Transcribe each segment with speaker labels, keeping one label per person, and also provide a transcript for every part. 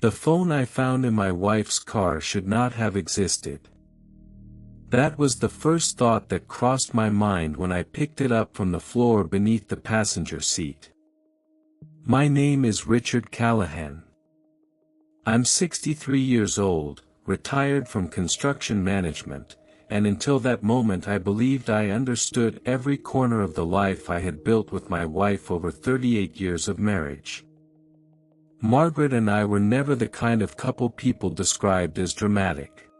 Speaker 1: The phone I found in my wife's car should not have existed. That was the first thought that crossed my mind when I picked it up from the floor beneath the passenger seat. My name is Richard Callahan. I'm 63 years old, retired from construction management, and until that moment I believed I understood every corner of the life I had built with my wife over 38 years of marriage. Margaret and I were never the kind of couple people described as dramatic.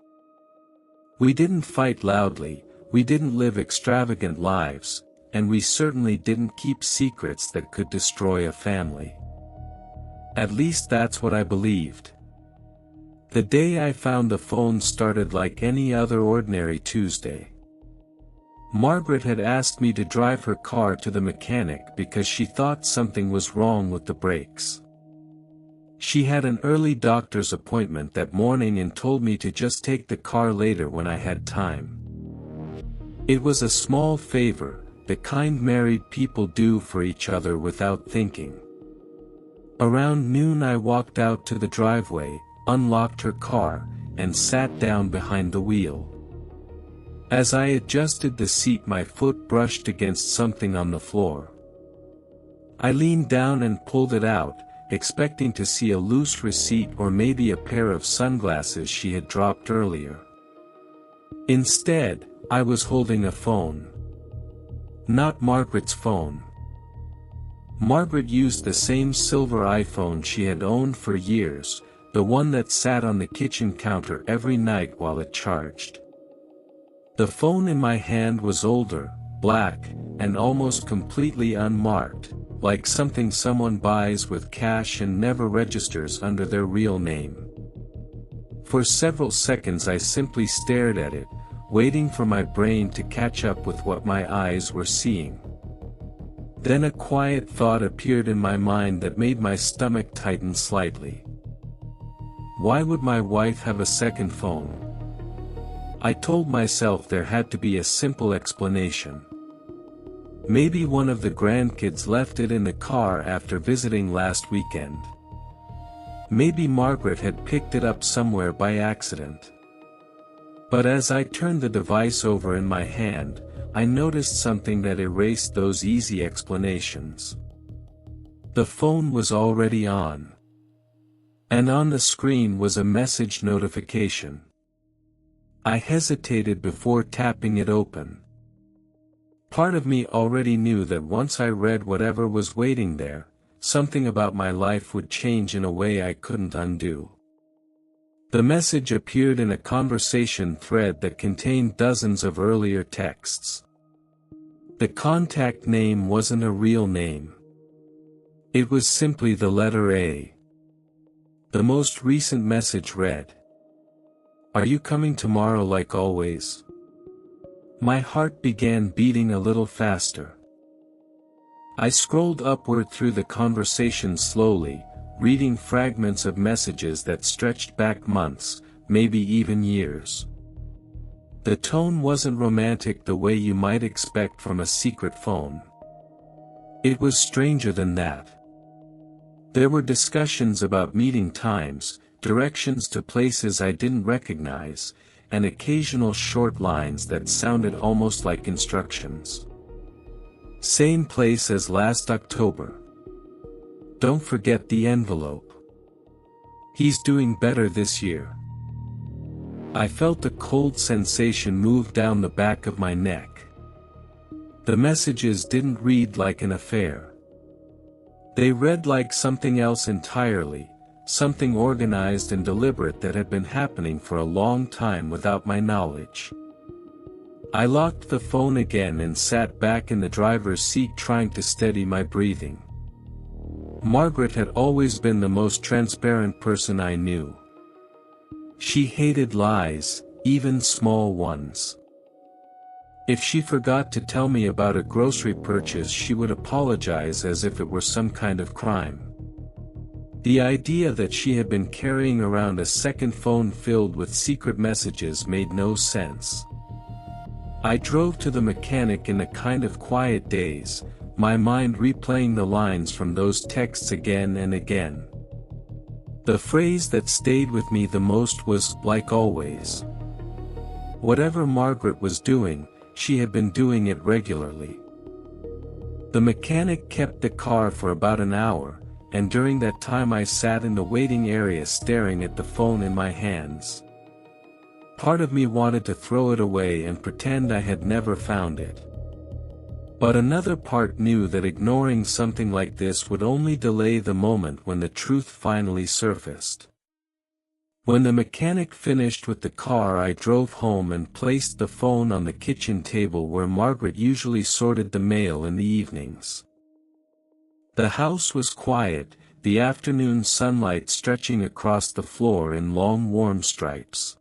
Speaker 1: We didn't fight loudly, we didn't live extravagant lives, and we certainly didn't keep secrets that could destroy a family. At least that's what I believed. The day I found the phone started like any other ordinary Tuesday. Margaret had asked me to drive her car to the mechanic because she thought something was wrong with the brakes. She had an early doctor's appointment that morning and told me to just take the car later when I had time. It was a small favor, the kind married people do for each other without thinking. Around noon I walked out to the driveway, unlocked her car, and sat down behind the wheel. As I adjusted the seat, my foot brushed against something on the floor. I leaned down and pulled it out, expecting to see a loose receipt or maybe a pair of sunglasses she had dropped earlier. Instead, I was holding a phone. Not Margaret's phone. Margaret used the same silver iPhone she had owned for years, the one that sat on the kitchen counter every night while it charged. The phone in my hand was older, black, and almost completely unmarked, like something someone buys with cash and never registers under their real name. For several seconds I simply stared at it, waiting for my brain to catch up with what my eyes were seeing. Then a quiet thought appeared in my mind that made my stomach tighten slightly. Why would my wife have a second phone? I told myself there had to be a simple explanation. Maybe one of the grandkids left it in the car after visiting last weekend. Maybe Margaret had picked it up somewhere by accident. But as I turned the device over in my hand, I noticed something that erased those easy explanations. The phone was already on. And on the screen was a message notification. I hesitated before tapping it open. Part of me already knew that once I read whatever was waiting there, something about my life would change in a way I couldn't undo. The message appeared in a conversation thread that contained dozens of earlier texts. The contact name wasn't a real name. It was simply the letter A. The most recent message read, "Are you coming tomorrow like always?" My heart began beating a little faster. I scrolled upward through the conversation slowly, reading fragments of messages that stretched back months, maybe even years. The tone wasn't romantic the way you might expect from a secret phone. It was stranger than that. There were discussions about meeting times, directions to places I didn't recognize, and occasional short lines that sounded almost like instructions. Same place as last October. Don't forget the envelope. He's doing better this year. I felt a cold sensation move down the back of my neck. The messages didn't read like an affair. They read like something else entirely, something organized and deliberate that had been happening for a long time without my knowledge. I locked the phone again and sat back in the driver's seat trying to steady my breathing. Margaret had always been the most transparent person I knew. She hated lies, even small ones. If she forgot to tell me about a grocery purchase, she would apologize as if it were some kind of crime. The idea that she had been carrying around a second phone filled with secret messages made no sense. I drove to the mechanic in a kind of quiet daze, my mind replaying the lines from those texts again and again. The phrase that stayed with me the most was, "like always." Whatever Margaret was doing, she had been doing it regularly. The mechanic kept the car for about an hour, and during that time I sat in the waiting area staring at the phone in my hands. Part of me wanted to throw it away and pretend I had never found it. But another part knew that ignoring something like this would only delay the moment when the truth finally surfaced. When the mechanic finished with the car, I drove home and placed the phone on the kitchen table where Margaret usually sorted the mail in the evenings. The house was quiet, the afternoon sunlight stretching across the floor in long warm stripes.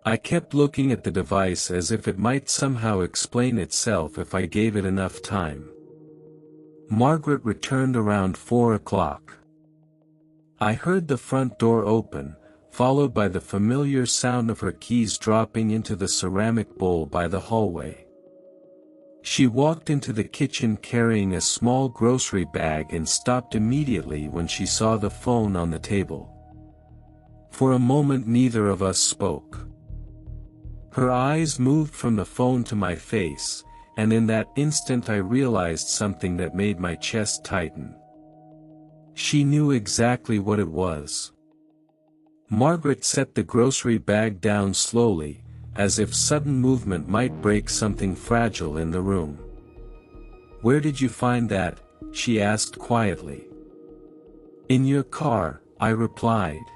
Speaker 1: I kept looking at the device as if it might somehow explain itself if I gave it enough time. Margaret returned around 4 o'clock. I heard the front door open, followed by the familiar sound of her keys dropping into the ceramic bowl by the hallway. She walked into the kitchen carrying a small grocery bag and stopped immediately when she saw the phone on the table. For a moment neither of us spoke. Her eyes moved from the phone to my face, and in that instant I realized something that made my chest tighten. She knew exactly what it was. Margaret set the grocery bag down slowly, as if sudden movement might break something fragile in the room. "Where did you find that?" she asked quietly. "In your car," I replied.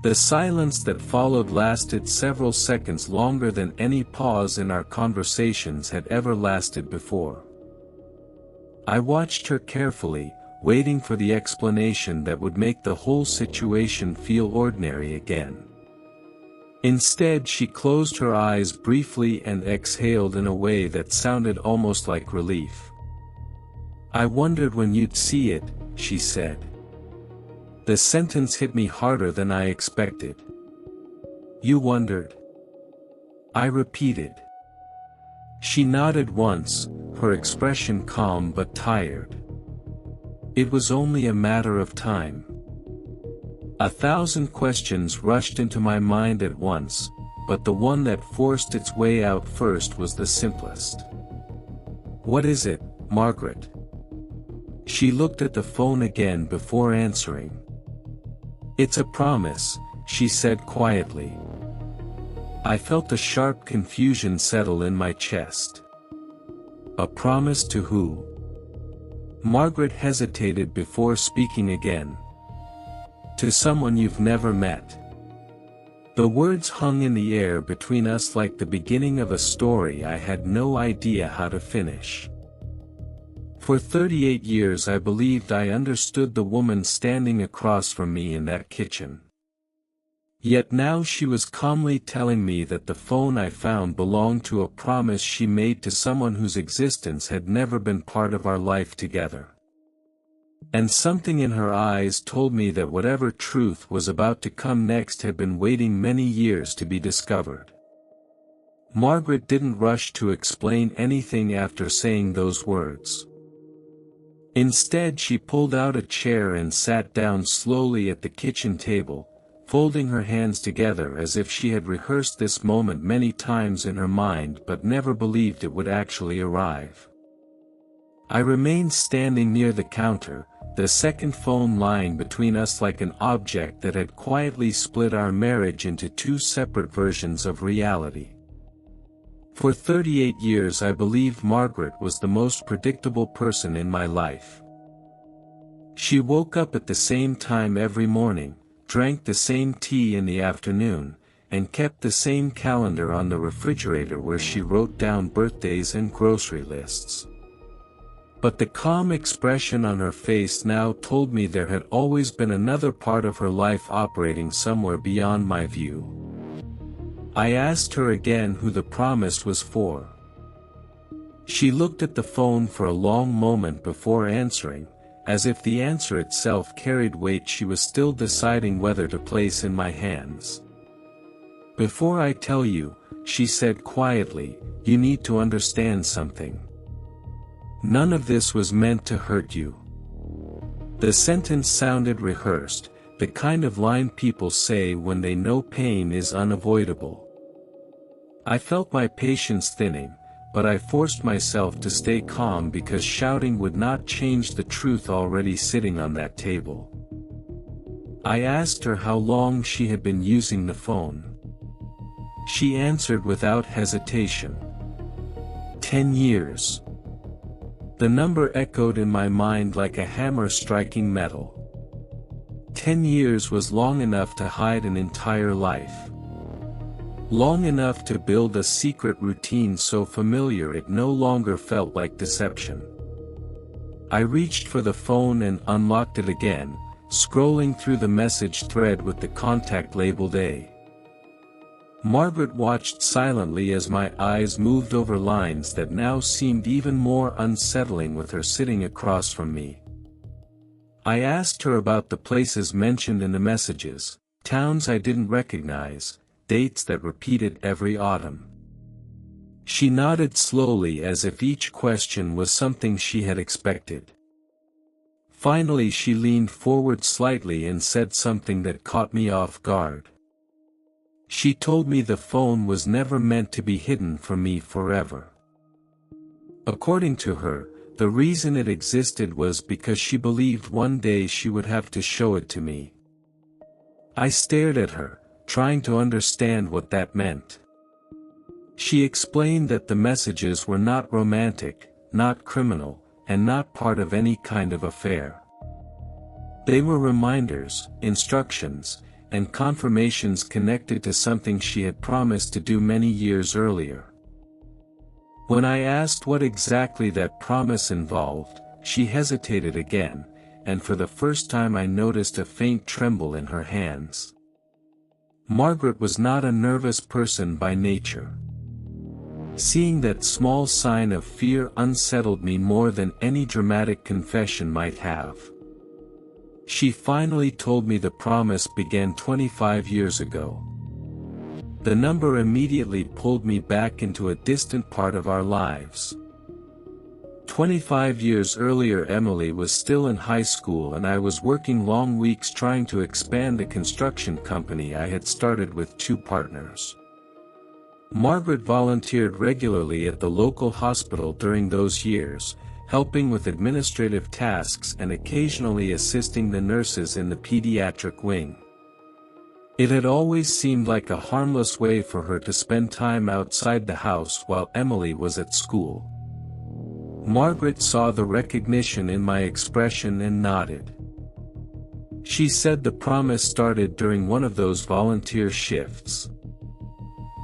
Speaker 1: The silence that followed lasted several seconds longer than any pause in our conversations had ever lasted before. I watched her carefully, waiting for the explanation that would make the whole situation feel ordinary again. Instead, she closed her eyes briefly and exhaled in a way that sounded almost like relief. "I wondered when you'd see it," she said. The sentence hit me harder than I expected. "You wondered?" I repeated. She nodded once, her expression calm but tired. It was only a matter of time. 1,000 questions rushed into my mind at once, but the one that forced its way out first was the simplest. "What is it, Margaret?" She looked at the phone again before answering. "It's a promise," she said quietly. I felt a sharp confusion settle in my chest. "A promise to who?" Margaret hesitated before speaking again. "To someone you've never met." The words hung in the air between us like the beginning of a story I had no idea how to finish. For 38 years I believed I understood the woman standing across from me in that kitchen. Yet now she was calmly telling me that the phone I found belonged to a promise she made to someone whose existence had never been part of our life together. And something in her eyes told me that whatever truth was about to come next had been waiting many years to be discovered. Margaret didn't rush to explain anything after saying those words. Instead, she pulled out a chair and sat down slowly at the kitchen table, folding her hands together as if she had rehearsed this moment many times in her mind but never believed it would actually arrive. I remained standing near the counter, the second phone lying between us like an object that had quietly split our marriage into two separate versions of reality. For 38 years I believed Margaret was the most predictable person in my life. She woke up at the same time every morning, drank the same tea in the afternoon, and kept the same calendar on the refrigerator where she wrote down birthdays and grocery lists. But the calm expression on her face now told me there had always been another part of her life operating somewhere beyond my view. I asked her again who the promise was for. She looked at the phone for a long moment before answering, as if the answer itself carried weight she was still deciding whether to place in my hands. "Before I tell you," she said quietly, "you need to understand something. None of this was meant to hurt you." The sentence sounded rehearsed, the kind of line people say when they know pain is unavoidable. I felt my patience thinning, but I forced myself to stay calm because shouting would not change the truth already sitting on that table. I asked her how long she had been using the phone. She answered without hesitation. 10 years. The number echoed in my mind like a hammer striking metal. 10 years was long enough to hide an entire life. Long enough to build a secret routine so familiar it no longer felt like deception. I reached for the phone and unlocked it again, scrolling through the message thread with the contact labeled A. Margaret watched silently as my eyes moved over lines that now seemed even more unsettling with her sitting across from me. I asked her about the places mentioned in the messages, towns I didn't recognize, dates that repeated every autumn. She nodded slowly as if each question was something she had expected. Finally she leaned forward slightly and said something that caught me off guard. She told me the phone was never meant to be hidden from me forever. According to her, the reason it existed was because she believed one day she would have to show it to me. I stared at her, trying to understand what that meant. She explained that the messages were not romantic, not criminal, and not part of any kind of affair. They were reminders, instructions, and confirmations connected to something she had promised to do many years earlier. When I asked what exactly that promise involved, she hesitated again, and for the first time I noticed a faint tremble in her hands. Margaret was not a nervous person by nature. Seeing that small sign of fear unsettled me more than any dramatic confession might have. She finally told me the promise began 25 years ago. The number immediately pulled me back into a distant part of our lives. 25 years earlier Emily was still in high school and I was working long weeks trying to expand a construction company I had started with 2 partners. Margaret volunteered regularly at the local hospital during those years, helping with administrative tasks and occasionally assisting the nurses in the pediatric wing. It had always seemed like a harmless way for her to spend time outside the house while Emily was at school. Margaret saw the recognition in my expression and nodded. She said the promise started during one of those volunteer shifts.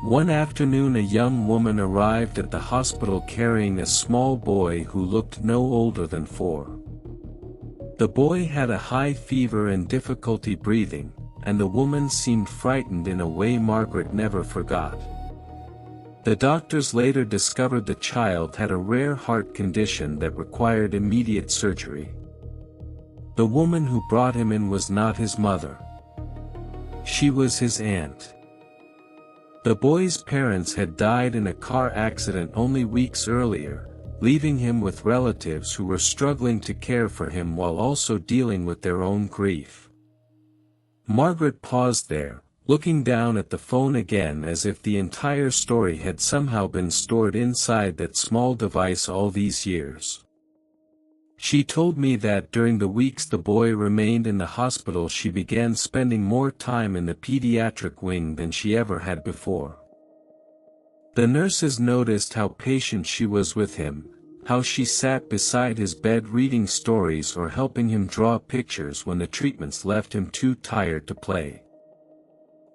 Speaker 1: One afternoon a young woman arrived at the hospital carrying a small boy who looked no older than 4. The boy had a high fever and difficulty breathing, and the woman seemed frightened in a way Margaret never forgot. The doctors later discovered the child had a rare heart condition that required immediate surgery. The woman who brought him in was not his mother. She was his aunt. The boy's parents had died in a car accident only weeks earlier, leaving him with relatives who were struggling to care for him while also dealing with their own grief. Margaret paused there, looking down at the phone again as if the entire story had somehow been stored inside that small device all these years. She told me that during the weeks the boy remained in the hospital she began spending more time in the pediatric wing than she ever had before. The nurses noticed how patient she was with him, how she sat beside his bed reading stories or helping him draw pictures when the treatments left him too tired to play.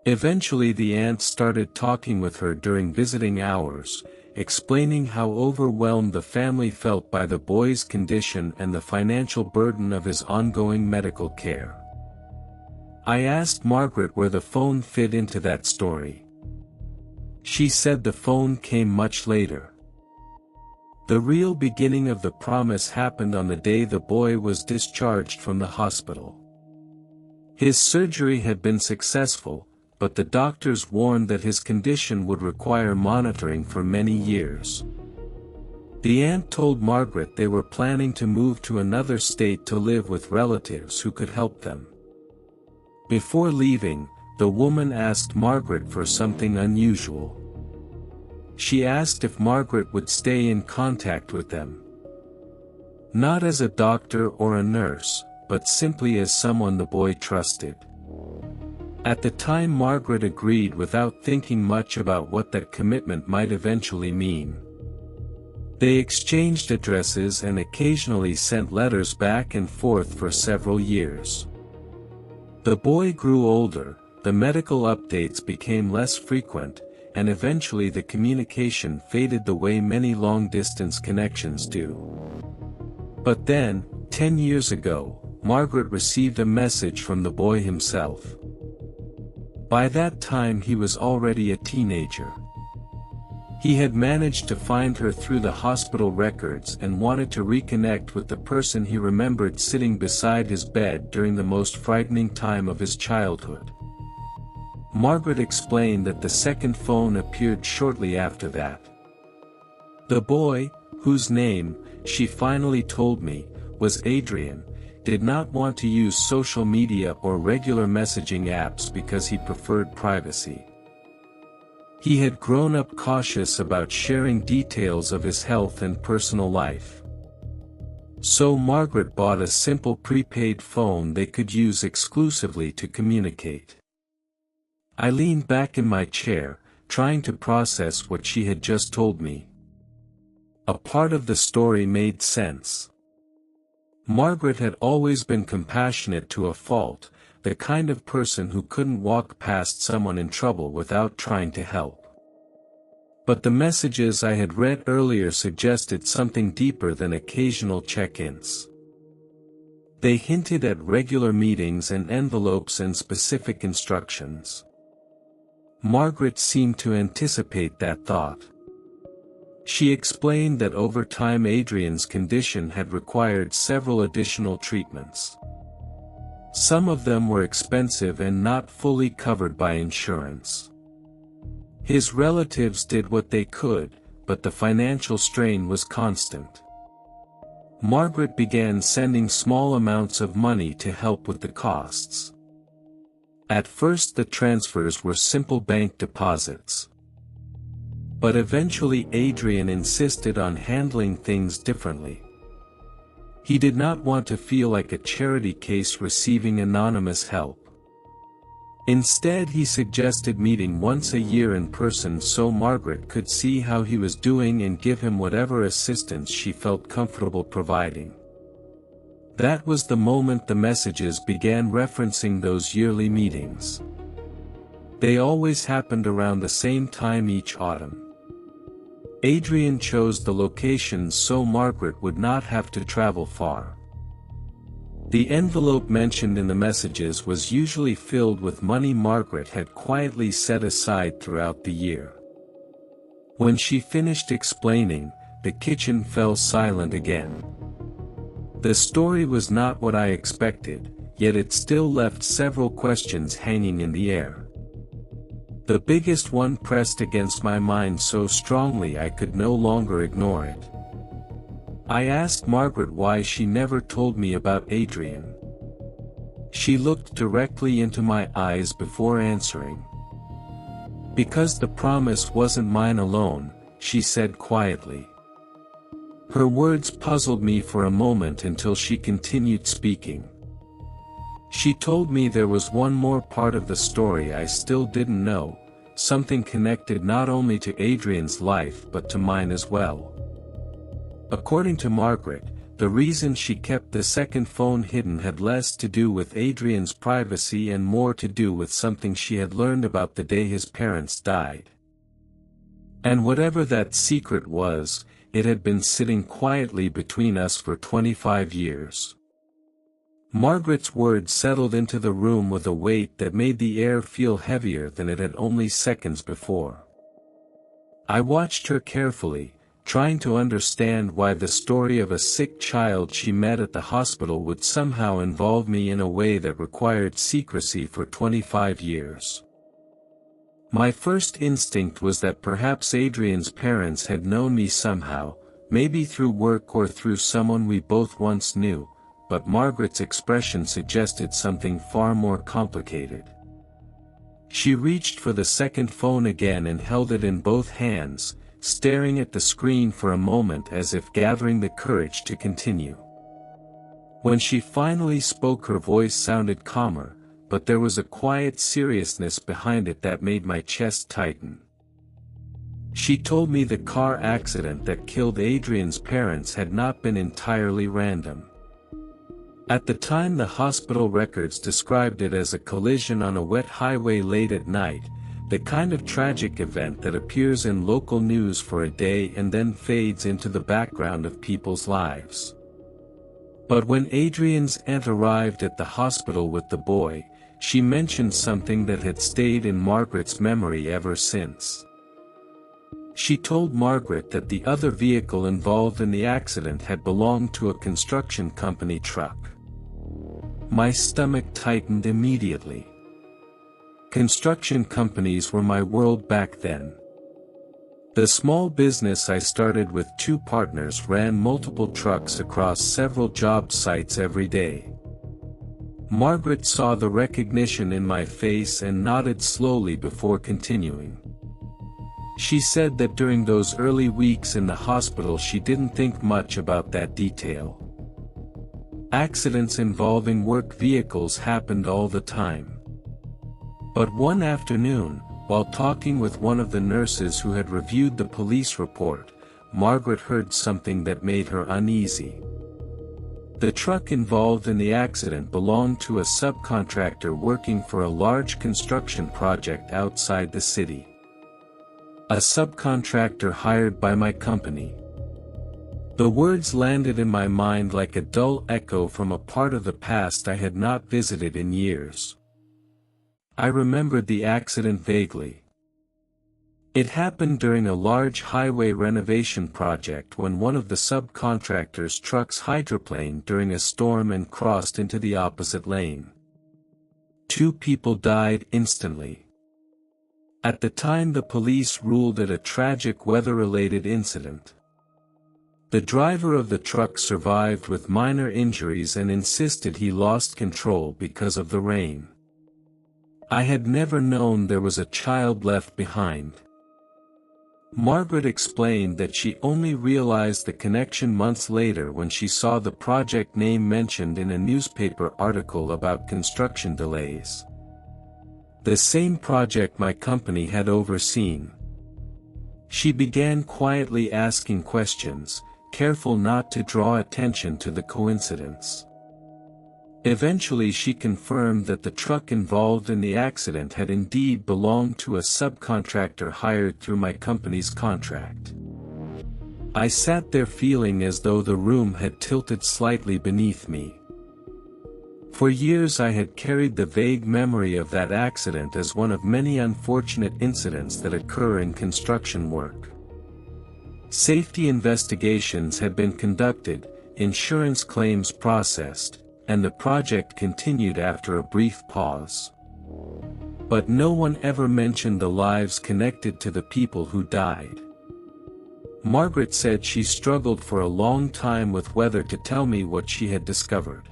Speaker 1: Eventually the aunt started talking with her during visiting hours, explaining how overwhelmed the family felt by the boy's condition and the financial burden of his ongoing medical care. I asked Margaret where the phone fit into that story. She said the phone came much later. The real beginning of the promise happened on the day the boy was discharged from the hospital. His surgery had been successful, but the doctors warned that his condition would require monitoring for many years. The aunt told Margaret they were planning to move to another state to live with relatives who could help them. Before leaving, the woman asked Margaret for something unusual. She asked if Margaret would stay in contact with them. Not as a doctor or a nurse, but simply as someone the boy trusted. At the time, Margaret agreed without thinking much about what that commitment might eventually mean. They exchanged addresses and occasionally sent letters back and forth for several years. The boy grew older, the medical updates became less frequent, and eventually the communication faded the way many long-distance connections do. But then, 10 years ago, Margaret received a message from the boy himself. By that time he was already a teenager. He had managed to find her through the hospital records and wanted to reconnect with the person he remembered sitting beside his bed during the most frightening time of his childhood. Margaret explained that the second phone appeared shortly after that. The boy, whose name, she finally told me, was Adrian, did not want to use social media or regular messaging apps because he preferred privacy. He had grown up cautious about sharing details of his health and personal life. So Margaret bought a simple prepaid phone they could use exclusively to communicate. I leaned back in my chair, trying to process what she had just told me. A part of the story made sense. Margaret had always been compassionate to a fault, the kind of person who couldn't walk past someone in trouble without trying to help. But the messages I had read earlier suggested something deeper than occasional check-ins. They hinted at regular meetings and envelopes and specific instructions. Margaret seemed to anticipate that thought. She explained that over time Adrian's condition had required several additional treatments. Some of them were expensive and not fully covered by insurance. His relatives did what they could, but the financial strain was constant. Margaret began sending small amounts of money to help with the costs. At first the transfers were simple bank deposits. But eventually Adrian insisted on handling things differently. He did not want to feel like a charity case receiving anonymous help. Instead, he suggested meeting once a year in person so Margaret could see how he was doing and give him whatever assistance she felt comfortable providing. That was the moment the messages began referencing those yearly meetings. They always happened around the same time each autumn. Adrian chose the locations so Margaret would not have to travel far. The envelope mentioned in the messages was usually filled with money Margaret had quietly set aside throughout the year. When she finished explaining, the kitchen fell silent again. The story was not what I expected, yet it still left several questions hanging in the air. The biggest one pressed against my mind so strongly I could no longer ignore it. I asked Margaret why she never told me about Adrian. She looked directly into my eyes before answering. Because the promise wasn't mine alone, she said quietly. Her words puzzled me for a moment until she continued speaking. She told me there was one more part of the story I still didn't know, something connected not only to Adrian's life but to mine as well. According to Margaret, the reason she kept the second phone hidden had less to do with Adrian's privacy and more to do with something she had learned about the day his parents died. And whatever that secret was, it had been sitting quietly between us for 25 years. Margaret's words settled into the room with a weight that made the air feel heavier than it had only seconds before. I watched her carefully, trying to understand why the story of a sick child she met at the hospital would somehow involve me in a way that required secrecy for 25 years. My first instinct was that perhaps Adrian's parents had known me somehow, maybe through work or through someone we both once knew, but Margaret's expression suggested something far more complicated. She reached for the second phone again and held it in both hands, staring at the screen for a moment as if gathering the courage to continue. When she finally spoke, her voice sounded calmer, but there was a quiet seriousness behind it that made my chest tighten. She told me the car accident that killed Adrian's parents had not been entirely random. At the time, the hospital records described it as a collision on a wet highway late at night, the kind of tragic event that appears in local news for a day and then fades into the background of people's lives. But when Adrian's aunt arrived at the hospital with the boy, she mentioned something that had stayed in Margaret's memory ever since. She told Margaret that the other vehicle involved in the accident had belonged to a construction company truck. My stomach tightened immediately. Construction companies were my world back then. The small business I started with two partners ran multiple trucks across several job sites every day. Margaret saw the recognition in my face and nodded slowly before continuing. She said that during those early weeks in the hospital she didn't think much about that detail. Accidents involving work vehicles happened all the time. But one afternoon, while talking with one of the nurses who had reviewed the police report, Margaret heard something that made her uneasy. The truck involved in the accident belonged to a subcontractor working for a large construction project outside the city. A subcontractor hired by my company. The words landed in my mind like a dull echo from a part of the past I had not visited in years. I remembered the accident vaguely. It happened during a large highway renovation project when one of the subcontractor's trucks hydroplaned during a storm and crossed into the opposite lane. 2 people died instantly. At the time, the police ruled it a tragic weather-related incident. The driver of the truck survived with minor injuries and insisted he lost control because of the rain. I had never known there was a child left behind. Margaret explained that she only realized the connection months later when she saw the project name mentioned in a newspaper article about construction delays. The same project my company had overseen. She began quietly asking questions, careful not to draw attention to the coincidence. Eventually she confirmed that the truck involved in the accident had indeed belonged to a subcontractor hired through my company's contract. I sat there feeling as though the room had tilted slightly beneath me. For years I had carried the vague memory of that accident as one of many unfortunate incidents that occur in construction work. Safety investigations had been conducted, insurance claims processed, and the project continued after a brief pause. But no one ever mentioned the lives connected to the people who died. Margaret said she struggled for a long time with whether to tell me what she had discovered.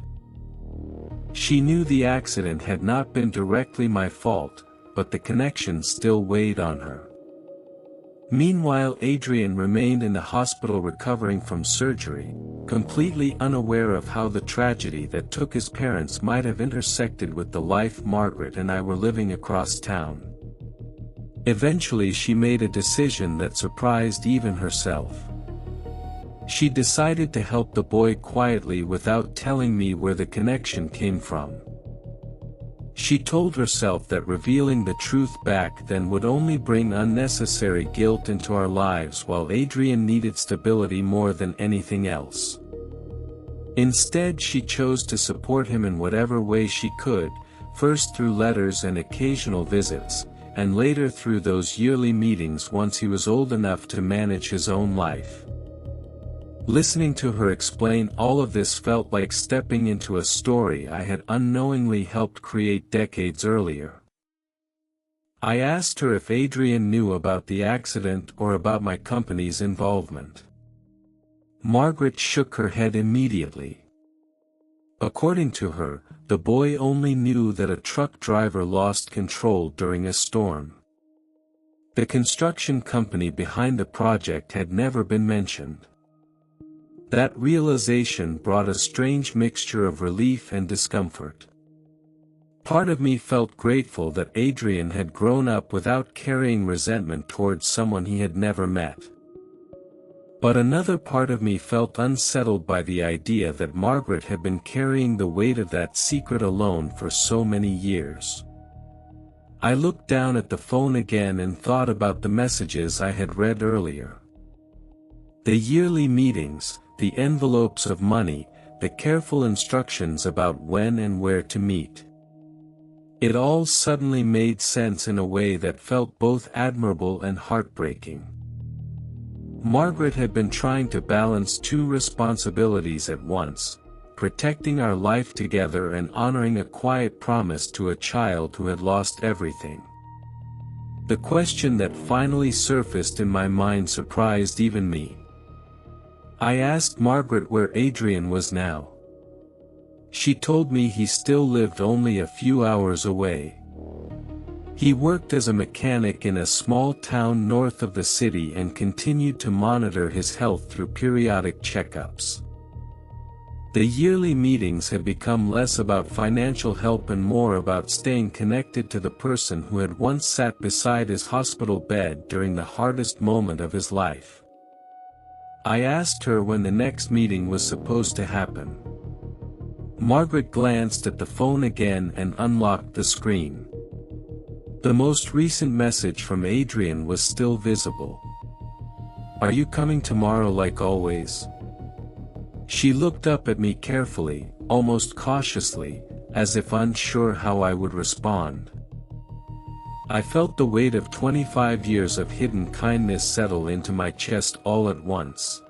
Speaker 1: She knew the accident had not been directly my fault, but the connection still weighed on her. Meanwhile, Adrian remained in the hospital recovering from surgery, completely unaware of how the tragedy that took his parents might have intersected with the life Margaret and I were living across town. Eventually she made a decision that surprised even herself. She decided to help the boy quietly without telling me where the connection came from. She told herself that revealing the truth back then would only bring unnecessary guilt into our lives while Adrian needed stability more than anything else. Instead, she chose to support him in whatever way she could, first through letters and occasional visits, and later through those yearly meetings once he was old enough to manage his own life. Listening to her explain all of this felt like stepping into a story I had unknowingly helped create decades earlier. I asked her if Adrian knew about the accident or about my company's involvement. Margaret shook her head immediately. According to her, the boy only knew that a truck driver lost control during a storm. The construction company behind the project had never been mentioned. That realization brought a strange mixture of relief and discomfort. Part of me felt grateful that Adrian had grown up without carrying resentment towards someone he had never met. But another part of me felt unsettled by the idea that Margaret had been carrying the weight of that secret alone for so many years. I looked down at the phone again and thought about the messages I had read earlier. The yearly meetings, the envelopes of money, the careful instructions about when and where to meet. It all suddenly made sense in a way that felt both admirable and heartbreaking. Margaret had been trying to balance two responsibilities at once, protecting our life together and honoring a quiet promise to a child who had lost everything. The question that finally surfaced in my mind surprised even me. I asked Margaret where Adrian was now. She told me he still lived only a few hours away. He worked as a mechanic in a small town north of the city and continued to monitor his health through periodic checkups. The yearly meetings had become less about financial help and more about staying connected to the person who had once sat beside his hospital bed during the hardest moment of his life. I asked her when the next meeting was supposed to happen. Margaret glanced at the phone again and unlocked the screen. The most recent message from Adrian was still visible. "Are you coming tomorrow like always?" She looked up at me carefully, almost cautiously, as if unsure how I would respond. I felt the weight of 25 years of hidden kindness settle into my chest all at once.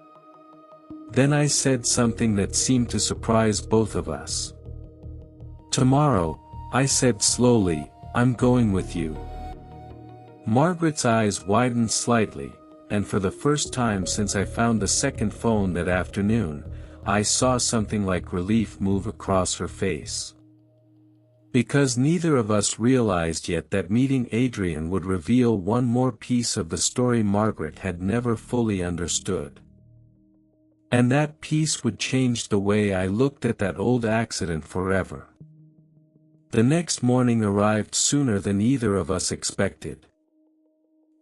Speaker 1: Then I said something that seemed to surprise both of us. "Tomorrow," I said slowly, "I'm going with you." Margaret's eyes widened slightly, and for the first time since I found the second phone that afternoon, I saw something like relief move across her face. Because neither of us realized yet that meeting Adrian would reveal one more piece of the story Margaret had never fully understood. And that piece would change the way I looked at that old accident forever. The next morning arrived sooner than either of us expected.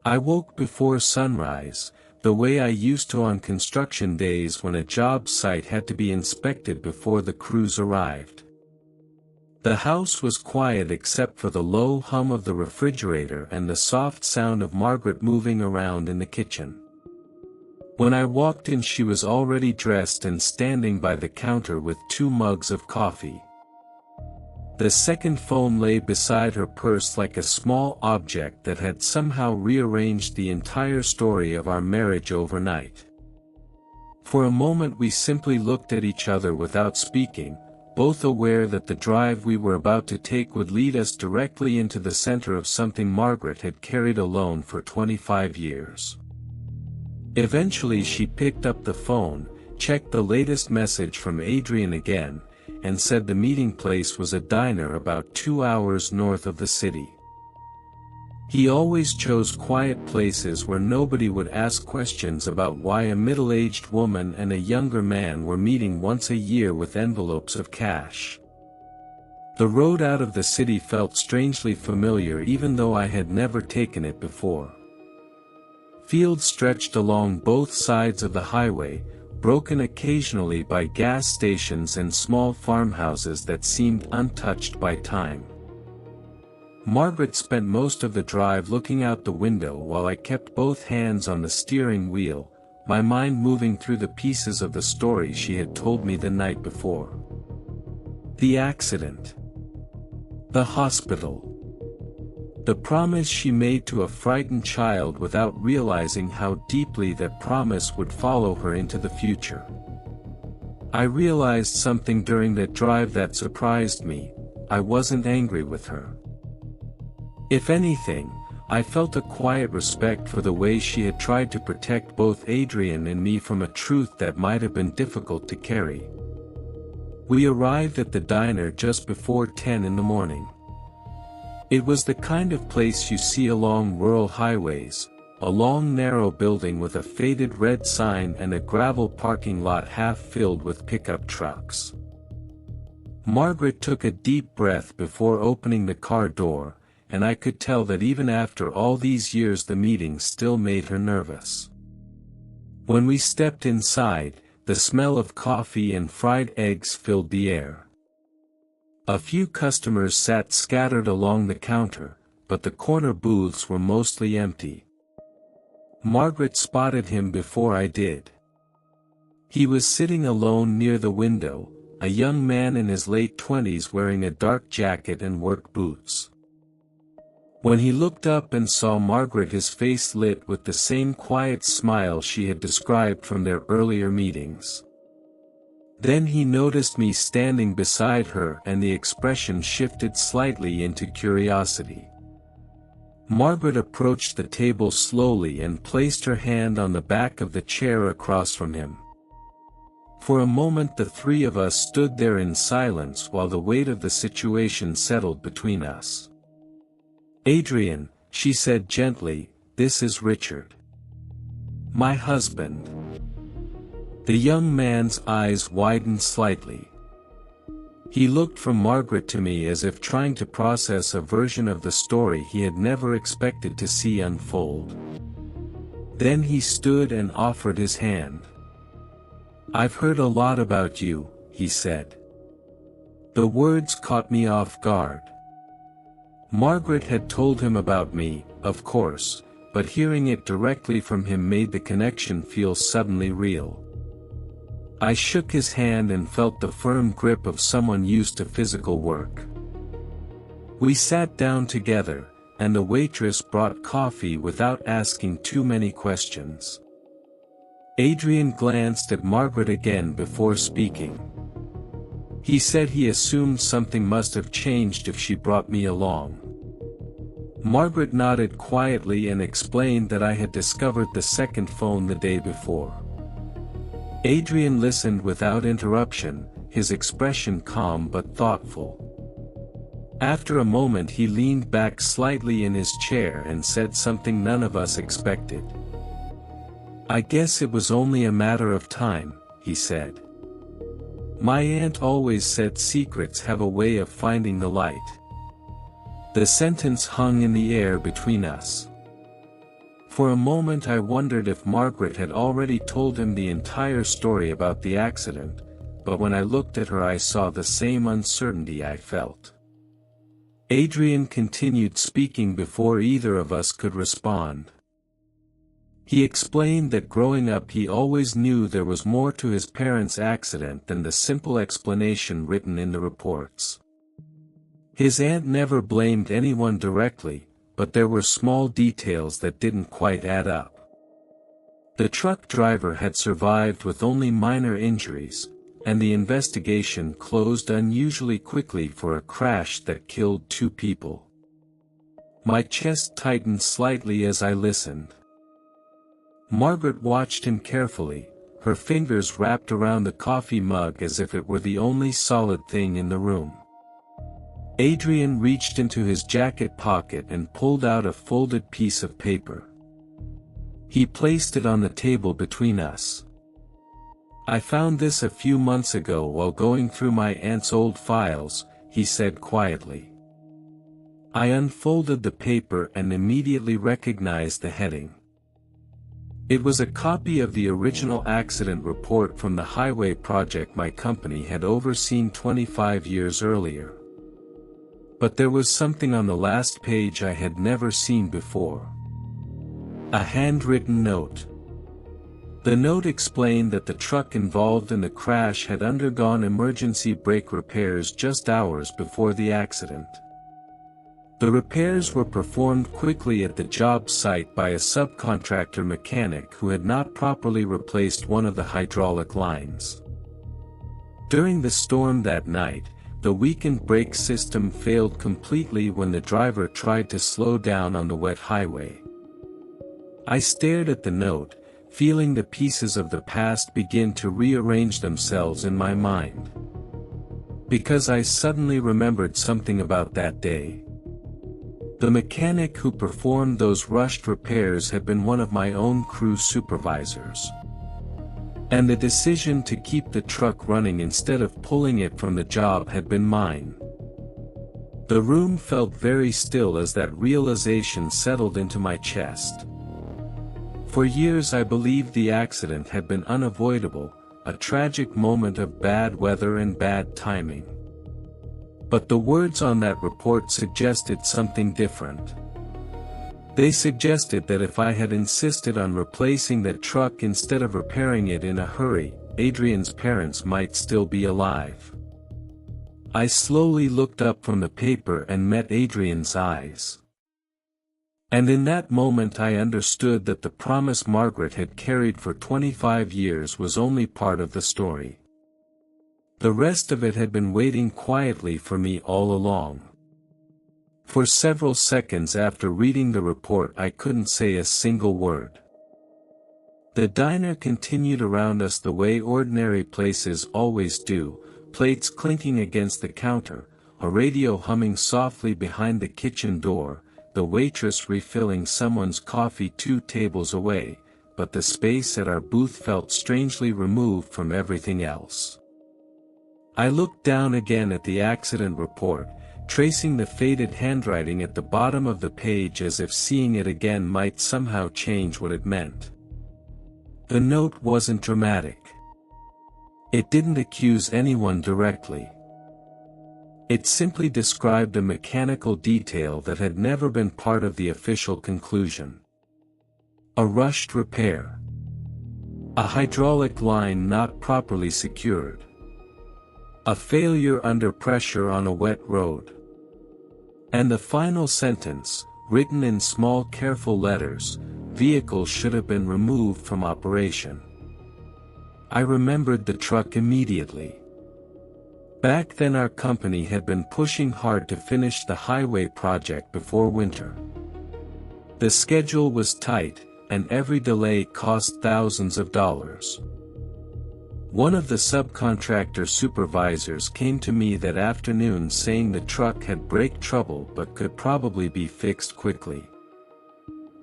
Speaker 1: I woke before sunrise, the way I used to on construction days when a job site had to be inspected before the crews arrived. The house was quiet except for the low hum of the refrigerator and the soft sound of Margaret moving around in the kitchen. When I walked in, she was already dressed and standing by the counter with 2 mugs of coffee. The second phone lay beside her purse like a small object that had somehow rearranged the entire story of our marriage overnight. For a moment we simply looked at each other without speaking, both aware that the drive we were about to take would lead us directly into the center of something Margaret had carried alone for 25 years. Eventually she picked up the phone, checked the latest message from Adrian again, and said the meeting place was a diner about 2 hours north of the city. He always chose quiet places where nobody would ask questions about why a middle-aged woman and a younger man were meeting once a year with envelopes of cash. The road out of the city felt strangely familiar even though I had never taken it before. Fields stretched along both sides of the highway, broken occasionally by gas stations and small farmhouses that seemed untouched by time. Margaret spent most of the drive looking out the window while I kept both hands on the steering wheel, my mind moving through the pieces of the story she had told me the night before. The accident. The hospital. The promise she made to a frightened child without realizing how deeply that promise would follow her into the future. I realized something during that drive that surprised me. I wasn't angry with her. If anything, I felt a quiet respect for the way she had tried to protect both Adrian and me from a truth that might have been difficult to carry. We arrived at the diner just before 10 in the morning. It was the kind of place you see along rural highways, a long narrow building with a faded red sign and a gravel parking lot half filled with pickup trucks. Margaret took a deep breath before opening the car door, and I could tell that even after all these years the meeting still made her nervous. When we stepped inside, the smell of coffee and fried eggs filled the air. A few customers sat scattered along the counter, but the corner booths were mostly empty. Margaret spotted him before I did. He was sitting alone near the window, a young man in his late 20s wearing a dark jacket and work boots. When he looked up and saw Margaret, his face lit with the same quiet smile she had described from their earlier meetings. Then he noticed me standing beside her and the expression shifted slightly into curiosity. Margaret approached the table slowly and placed her hand on the back of the chair across from him. For a moment the three of us stood there in silence while the weight of the situation settled between us. "Adrian," she said gently, "this is Richard. My husband." The young man's eyes widened slightly. He looked from Margaret to me as if trying to process a version of the story he had never expected to see unfold. Then he stood and offered his hand. "I've heard a lot about you," he said. The words caught me off guard. Margaret had told him about me, of course, but hearing it directly from him made the connection feel suddenly real. I shook his hand and felt the firm grip of someone used to physical work. We sat down together, and the waitress brought coffee without asking too many questions. Adrian glanced at Margaret again before speaking. He said he assumed something must have changed if she brought me along. Margaret nodded quietly and explained that I had discovered the second phone the day before. Adrian listened without interruption, his expression calm but thoughtful. After a moment he leaned back slightly in his chair and said something none of us expected. "I guess it was only a matter of time," he said. "My aunt always said secrets have a way of finding the light." The sentence hung in the air between us. For a moment I wondered if Margaret had already told him the entire story about the accident, but when I looked at her I saw the same uncertainty I felt. Adrian continued speaking before either of us could respond. He explained that growing up he always knew there was more to his parents' accident than the simple explanation written in the reports. His aunt never blamed anyone directly, but there were small details that didn't quite add up. The truck driver had survived with only minor injuries, and the investigation closed unusually quickly for a crash that killed 2 people. My chest tightened slightly as I listened. Margaret watched him carefully, her fingers wrapped around the coffee mug as if it were the only solid thing in the room. Adrian reached into his jacket pocket and pulled out a folded piece of paper. He placed it on the table between us. "I found this a few months ago while going through my aunt's old files," he said quietly. I unfolded the paper and immediately recognized the heading. It was a copy of the original accident report from the highway project my company had overseen 25 years earlier. But there was something on the last page I had never seen before. A handwritten note. The note explained that the truck involved in the crash had undergone emergency brake repairs just hours before the accident. The repairs were performed quickly at the job site by a subcontractor mechanic who had not properly replaced one of the hydraulic lines. During the storm that night, the weakened brake system failed completely when the driver tried to slow down on the wet highway. I stared at the note, feeling the pieces of the past begin to rearrange themselves in my mind. Because I suddenly remembered something about that day. The mechanic who performed those rushed repairs had been one of my own crew supervisors. And the decision to keep the truck running instead of pulling it from the job had been mine. The room felt very still as that realization settled into my chest. For years I believed the accident had been unavoidable, a tragic moment of bad weather and bad timing. But the words on that report suggested something different. They suggested that if I had insisted on replacing that truck instead of repairing it in a hurry, Adrian's parents might still be alive. I slowly looked up from the paper and met Adrian's eyes. And in that moment I understood that the promise Margaret had carried for 25 years was only part of the story. The rest of it had been waiting quietly for me all along. For several seconds after reading the report I couldn't say a single word. The diner continued around us the way ordinary places always do, plates clinking against the counter, a radio humming softly behind the kitchen door, the waitress refilling someone's coffee 2 tables away, but the space at our booth felt strangely removed from everything else. I looked down again at the accident report, tracing the faded handwriting at the bottom of the page as if seeing it again might somehow change what it meant. The note wasn't dramatic. It didn't accuse anyone directly. It simply described a mechanical detail that had never been part of the official conclusion. A rushed repair. A hydraulic line not properly secured. A failure under pressure on a wet road. And the final sentence, written in small careful letters, vehicles should have been removed from operation. I remembered the truck immediately. Back then our company had been pushing hard to finish the highway project before winter. The schedule was tight, and every delay cost thousands of dollars. One of the subcontractor supervisors came to me that afternoon saying the truck had brake trouble but could probably be fixed quickly.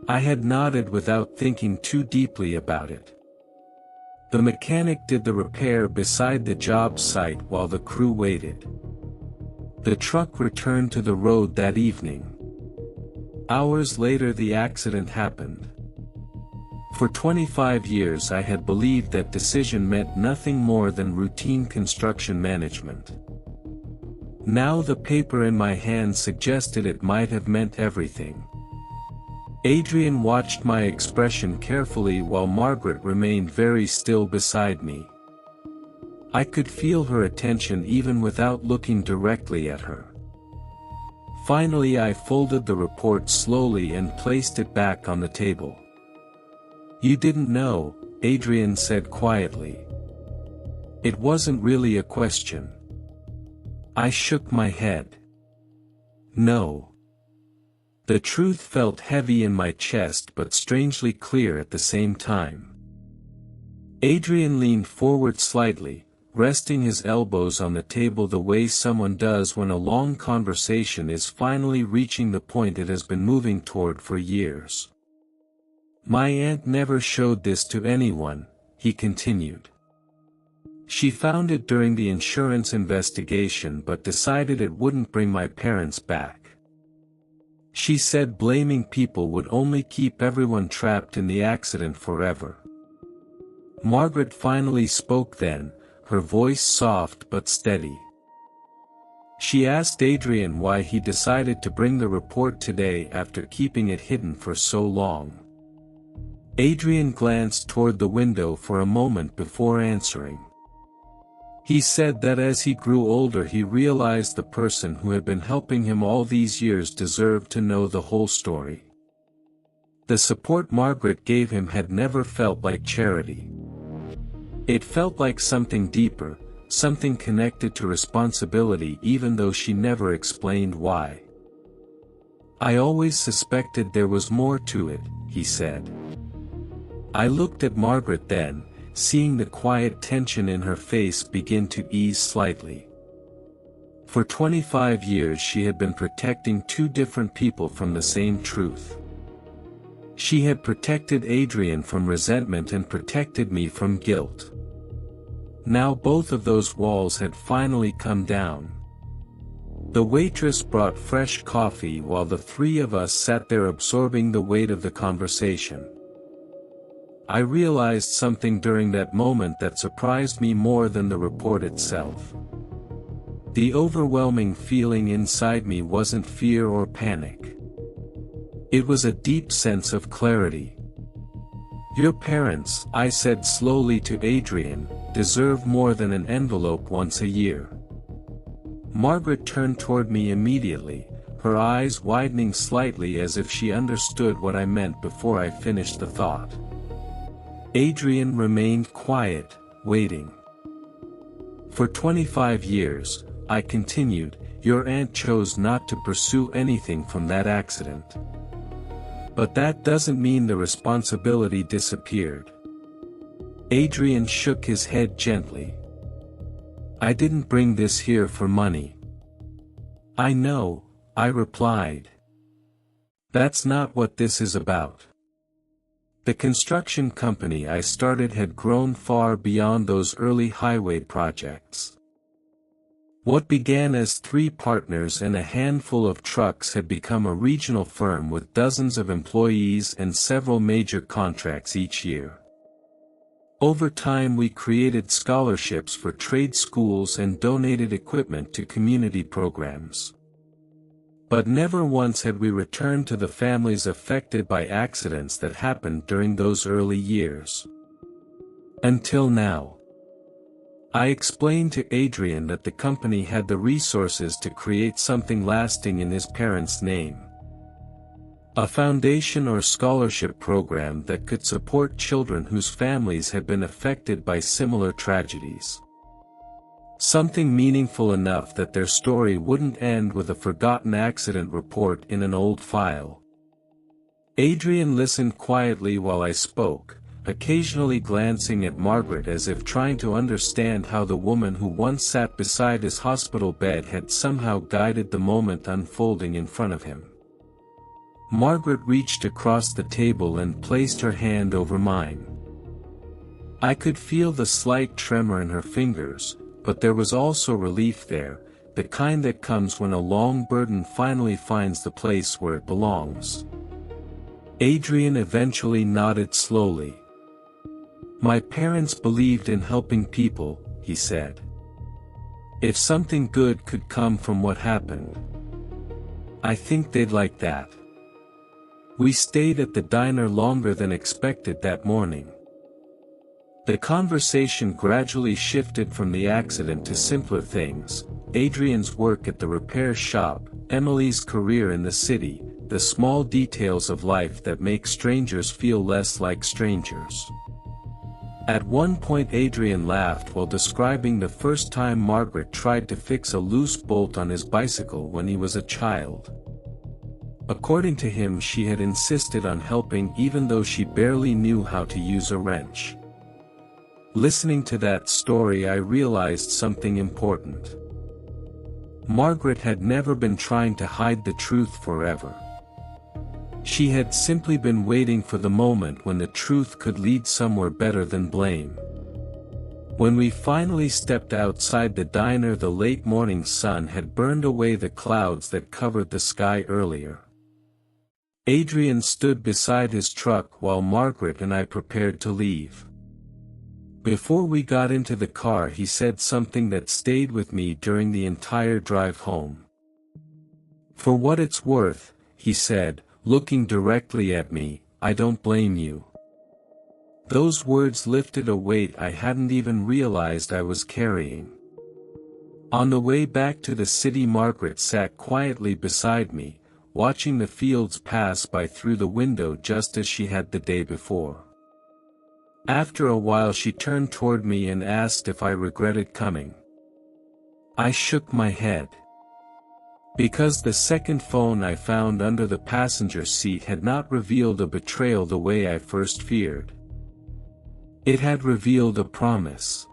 Speaker 1: I had nodded without thinking too deeply about it. The mechanic did the repair beside the job site while the crew waited. The truck returned to the road that evening. Hours later the accident happened. For 25 years I had believed that decision meant nothing more than routine construction management. Now the paper in my hand suggested it might have meant everything. Adrian watched my expression carefully while Margaret remained very still beside me. I could feel her attention even without looking directly at her. Finally I folded the report slowly and placed it back on the table. "You didn't know," Adrian said quietly. It wasn't really a question. I shook my head. No. The truth felt heavy in my chest but strangely clear at the same time. Adrian leaned forward slightly, resting his elbows on the table the way someone does when a long conversation is finally reaching the point it has been moving toward for years. "My aunt never showed this to anyone," he continued. "She found it during the insurance investigation but decided it wouldn't bring my parents back. She said blaming people would only keep everyone trapped in the accident forever." Margaret finally spoke then, her voice soft but steady. She asked Adrian why he decided to bring the report today after keeping it hidden for so long. Adrian glanced toward the window for a moment before answering. He said that as he grew older he realized the person who had been helping him all these years deserved to know the whole story. The support Margaret gave him had never felt like charity. It felt like something deeper, something connected to responsibility even though she never explained why. "I always suspected there was more to it," he said. I looked at Margaret then, seeing the quiet tension in her face begin to ease slightly. For 25 years she had been protecting two different people from the same truth. She had protected Adrian from resentment and protected me from guilt. Now both of those walls had finally come down. The waitress brought fresh coffee while the three of us sat there absorbing the weight of the conversation. I realized something during that moment that surprised me more than the report itself. The overwhelming feeling inside me wasn't fear or panic. It was a deep sense of clarity. Your parents, I said slowly to Adrian, deserve more than an envelope once a year. Margaret turned toward me immediately, her eyes widening slightly as if she understood what I meant before I finished the thought. Adrian remained quiet, waiting. For 25 years, I continued, your aunt chose not to pursue anything from that accident. But that doesn't mean the responsibility disappeared. Adrian shook his head gently. I didn't bring this here for money. I know, I replied. That's not what this is about. The construction company I started had grown far beyond those early highway projects. What began as 3 partners and a handful of trucks had become a regional firm with dozens of employees and several major contracts each year. Over time we created scholarships for trade schools and donated equipment to community programs. But never once had we returned to the families affected by accidents that happened during those early years. Until now. I explained to Adrian that the company had the resources to create something lasting in his parents' name. A foundation or scholarship program that could support children whose families had been affected by similar tragedies. Something meaningful enough that their story wouldn't end with a forgotten accident report in an old file. Adrian listened quietly while I spoke, occasionally glancing at Margaret as if trying to understand how the woman who once sat beside his hospital bed had somehow guided the moment unfolding in front of him. Margaret reached across the table and placed her hand over mine. I could feel the slight tremor in her fingers, but there was also relief there, the kind that comes when a long burden finally finds the place where it belongs. Adrian eventually nodded slowly. My parents believed in helping people, he said. If something good could come from what happened, I think they'd like that. We stayed at the diner longer than expected that morning. The conversation gradually shifted from the accident to simpler things, Adrian's work at the repair shop, Emily's career in the city, the small details of life that make strangers feel less like strangers. At one point Adrian laughed while describing the first time Margaret tried to fix a loose bolt on his bicycle when he was a child. According to him, she had insisted on helping even though she barely knew how to use a wrench. Listening to that story, I realized something important. Margaret had never been trying to hide the truth forever. She had simply been waiting for the moment when the truth could lead somewhere better than blame. When we finally stepped outside the diner, the late morning sun had burned away the clouds that covered the sky earlier. Adrian stood beside his truck while Margaret and I prepared to leave. Before we got into the car, he said something that stayed with me during the entire drive home. For what it's worth, he said, looking directly at me, I don't blame you. Those words lifted a weight I hadn't even realized I was carrying. On the way back to the city, Margaret sat quietly beside me, watching the fields pass by through the window just as she had the day before. After a while she turned toward me and asked if I regretted coming. I shook my head. Because the second phone I found under the passenger seat had not revealed a betrayal the way I first feared. It had revealed a promise.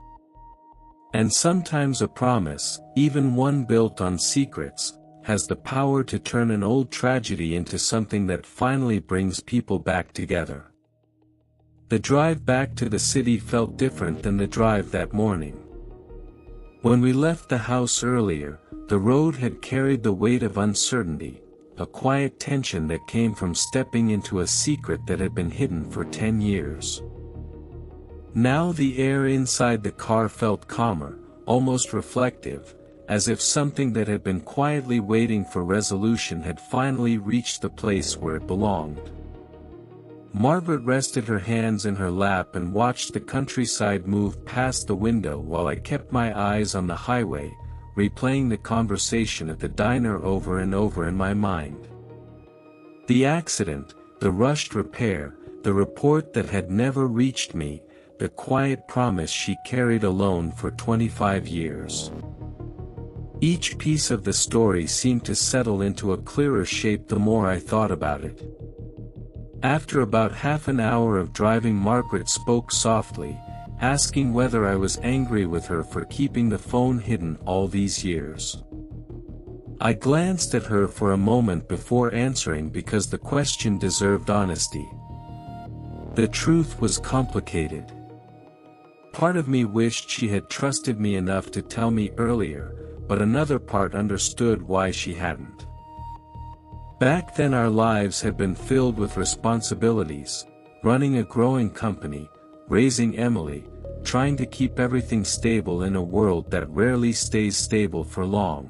Speaker 1: And sometimes a promise, even one built on secrets, has the power to turn an old tragedy into something that finally brings people back together. The drive back to the city felt different than the drive that morning. When we left the house earlier, the road had carried the weight of uncertainty, a quiet tension that came from stepping into a secret that had been hidden for 10 years. Now the air inside the car felt calmer, almost reflective, as if something that had been quietly waiting for resolution had finally reached the place where it belonged. Margaret rested her hands in her lap and watched the countryside move past the window while I kept my eyes on the highway, replaying the conversation at the diner over and over in my mind. The accident, the rushed repair, the report that had never reached me, the quiet promise she carried alone for 25 years. Each piece of the story seemed to settle into a clearer shape the more I thought about it. After about half an hour of driving, Margaret spoke softly, asking whether I was angry with her for keeping the phone hidden all these years. I glanced at her for a moment before answering because the question deserved honesty. The truth was complicated. Part of me wished she had trusted me enough to tell me earlier, but another part understood why she hadn't. Back then our lives had been filled with responsibilities, running a growing company, raising Emily, trying to keep everything stable in a world that rarely stays stable for long.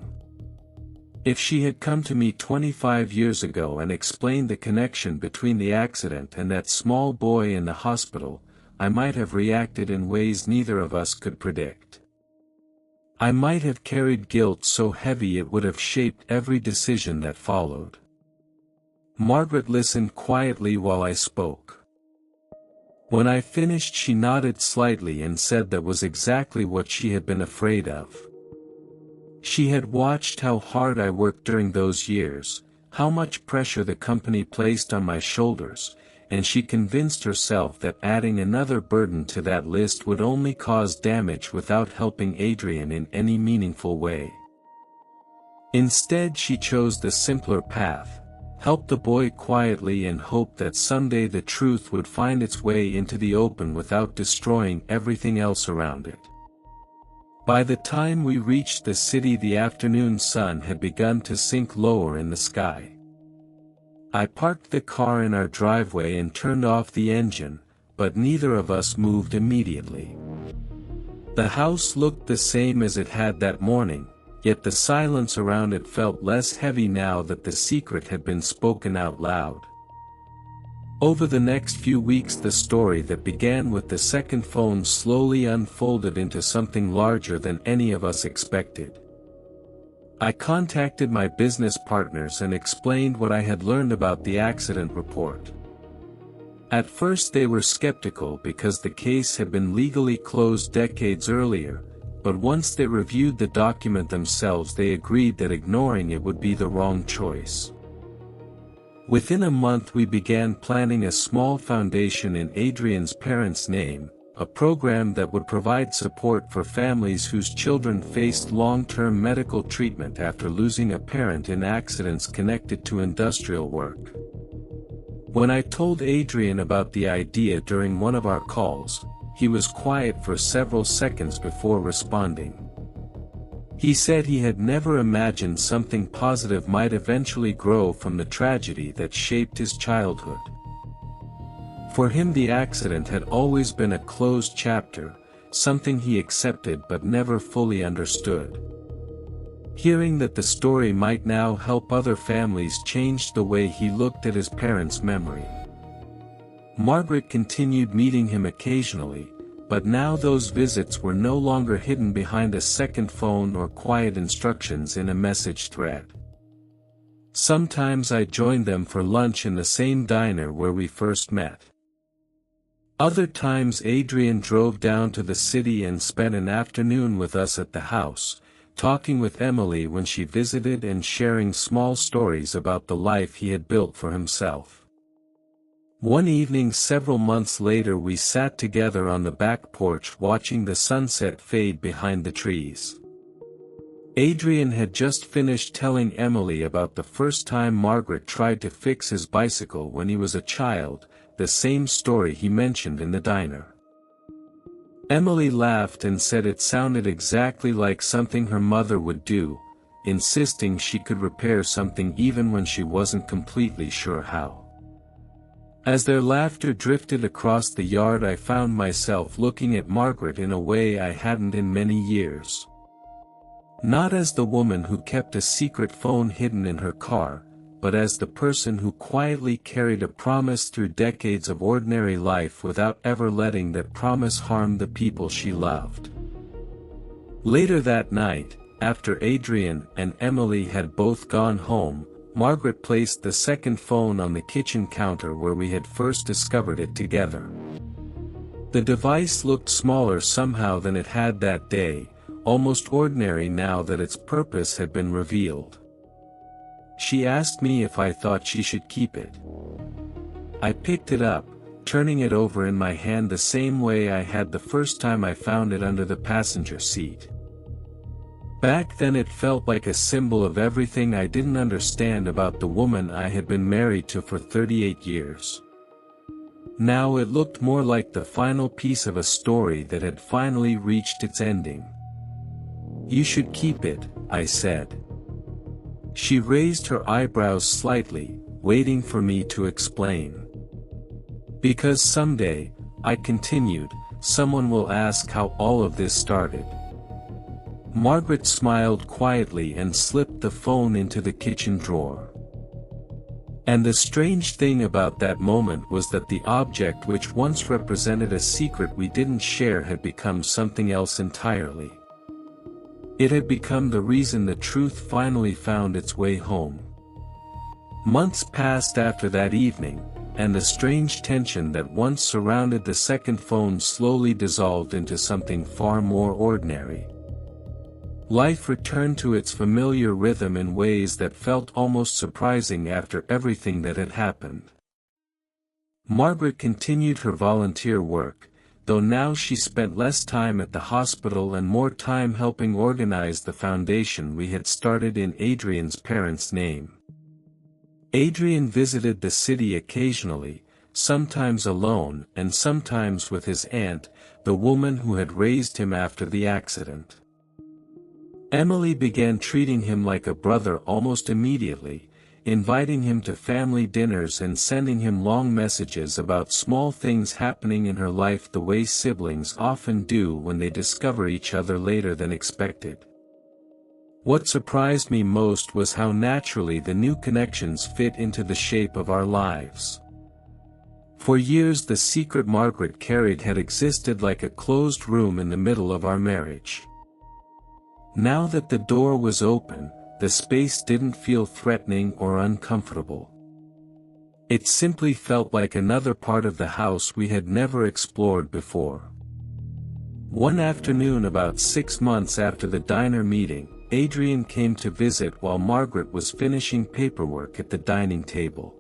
Speaker 1: If she had come to me 25 years ago and explained the connection between the accident and that small boy in the hospital, I might have reacted in ways neither of us could predict. I might have carried guilt so heavy it would have shaped every decision that followed. Margaret listened quietly while I spoke. When I finished, she nodded slightly and said that was exactly what she had been afraid of. She had watched how hard I worked during those years, how much pressure the company placed on my shoulders, and she convinced herself that adding another burden to that list would only cause damage without helping Adrian in any meaningful way. Instead, she chose the simpler path, help the boy quietly and hope that someday the truth would find its way into the open without destroying everything else around it. By the time we reached the city, the afternoon sun had begun to sink lower in the sky. I parked the car in our driveway and turned off the engine, but neither of us moved immediately. The house looked the same as it had that morning, yet the silence around it felt less heavy now that the secret had been spoken out loud. Over the next few weeks, the story that began with the second phone slowly unfolded into something larger than any of us expected. I contacted my business partners and explained what I had learned about the accident report. At first they were skeptical because the case had been legally closed decades earlier, but once they reviewed the document themselves they agreed that ignoring it would be the wrong choice. Within a month we began planning a small foundation in Adrian's parents' name, a program that would provide support for families whose children faced long-term medical treatment after losing a parent in accidents connected to industrial work. When I told Adrian about the idea during one of our calls, he was quiet for several seconds before responding. He said he had never imagined something positive might eventually grow from the tragedy that shaped his childhood. For him, the accident had always been a closed chapter, something he accepted but never fully understood. Hearing that the story might now help other families changed the way he looked at his parents' memory. Margaret continued meeting him occasionally, but now those visits were no longer hidden behind a second phone or quiet instructions in a message thread. Sometimes I joined them for lunch in the same diner where we first met. Other times Adrian drove down to the city and spent an afternoon with us at the house, talking with Emily when she visited and sharing small stories about the life he had built for himself. One evening several months later we sat together on the back porch watching the sunset fade behind the trees. Adrian had just finished telling Emily about the first time Margaret tried to fix his bicycle when he was a child, the same story he mentioned in the diner. Emily laughed and said it sounded exactly like something her mother would do, insisting she could repair something even when she wasn't completely sure how. As their laughter drifted across the yard, I found myself looking at Margaret in a way I hadn't in many years. Not as the woman who kept a secret phone hidden in her car, but as the person who quietly carried a promise through decades of ordinary life without ever letting that promise harm the people she loved. Later that night, after Adrian and Emily had both gone home, Margaret placed the second phone on the kitchen counter where we had first discovered it together. The device looked smaller somehow than it had that day, almost ordinary now that its purpose had been revealed. She asked me if I thought she should keep it. I picked it up, turning it over in my hand the same way I had the first time I found it under the passenger seat. Back then it felt like a symbol of everything I didn't understand about the woman I had been married to for 38 years. Now it looked more like the final piece of a story that had finally reached its ending. "You should keep it," I said. She raised her eyebrows slightly, waiting for me to explain. "Because someday," I continued, "someone will ask how all of this started." Margaret smiled quietly and slipped the phone into the kitchen drawer. And the strange thing about that moment was that the object which once represented a secret we didn't share had become something else entirely. It had become the reason the truth finally found its way home. Months passed after that evening, and the strange tension that once surrounded the second phone slowly dissolved into something far more ordinary. Life returned to its familiar rhythm in ways that felt almost surprising after everything that had happened. Margaret continued her volunteer work, though now she spent less time at the hospital and more time helping organize the foundation we had started in Adrian's parents' name. Adrian visited the city occasionally, sometimes alone and sometimes with his aunt, the woman who had raised him after the accident. Emily began treating him like a brother almost immediately, inviting him to family dinners and sending him long messages about small things happening in her life the way siblings often do when they discover each other later than expected. What surprised me most was how naturally the new connections fit into the shape of our lives. For years the secret Margaret carried had existed like a closed room in the middle of our marriage. Now that the door was open, the space didn't feel threatening or uncomfortable. It simply felt like another part of the house we had never explored before. One afternoon about 6 months after the diner meeting, Adrian came to visit while Margaret was finishing paperwork at the dining table.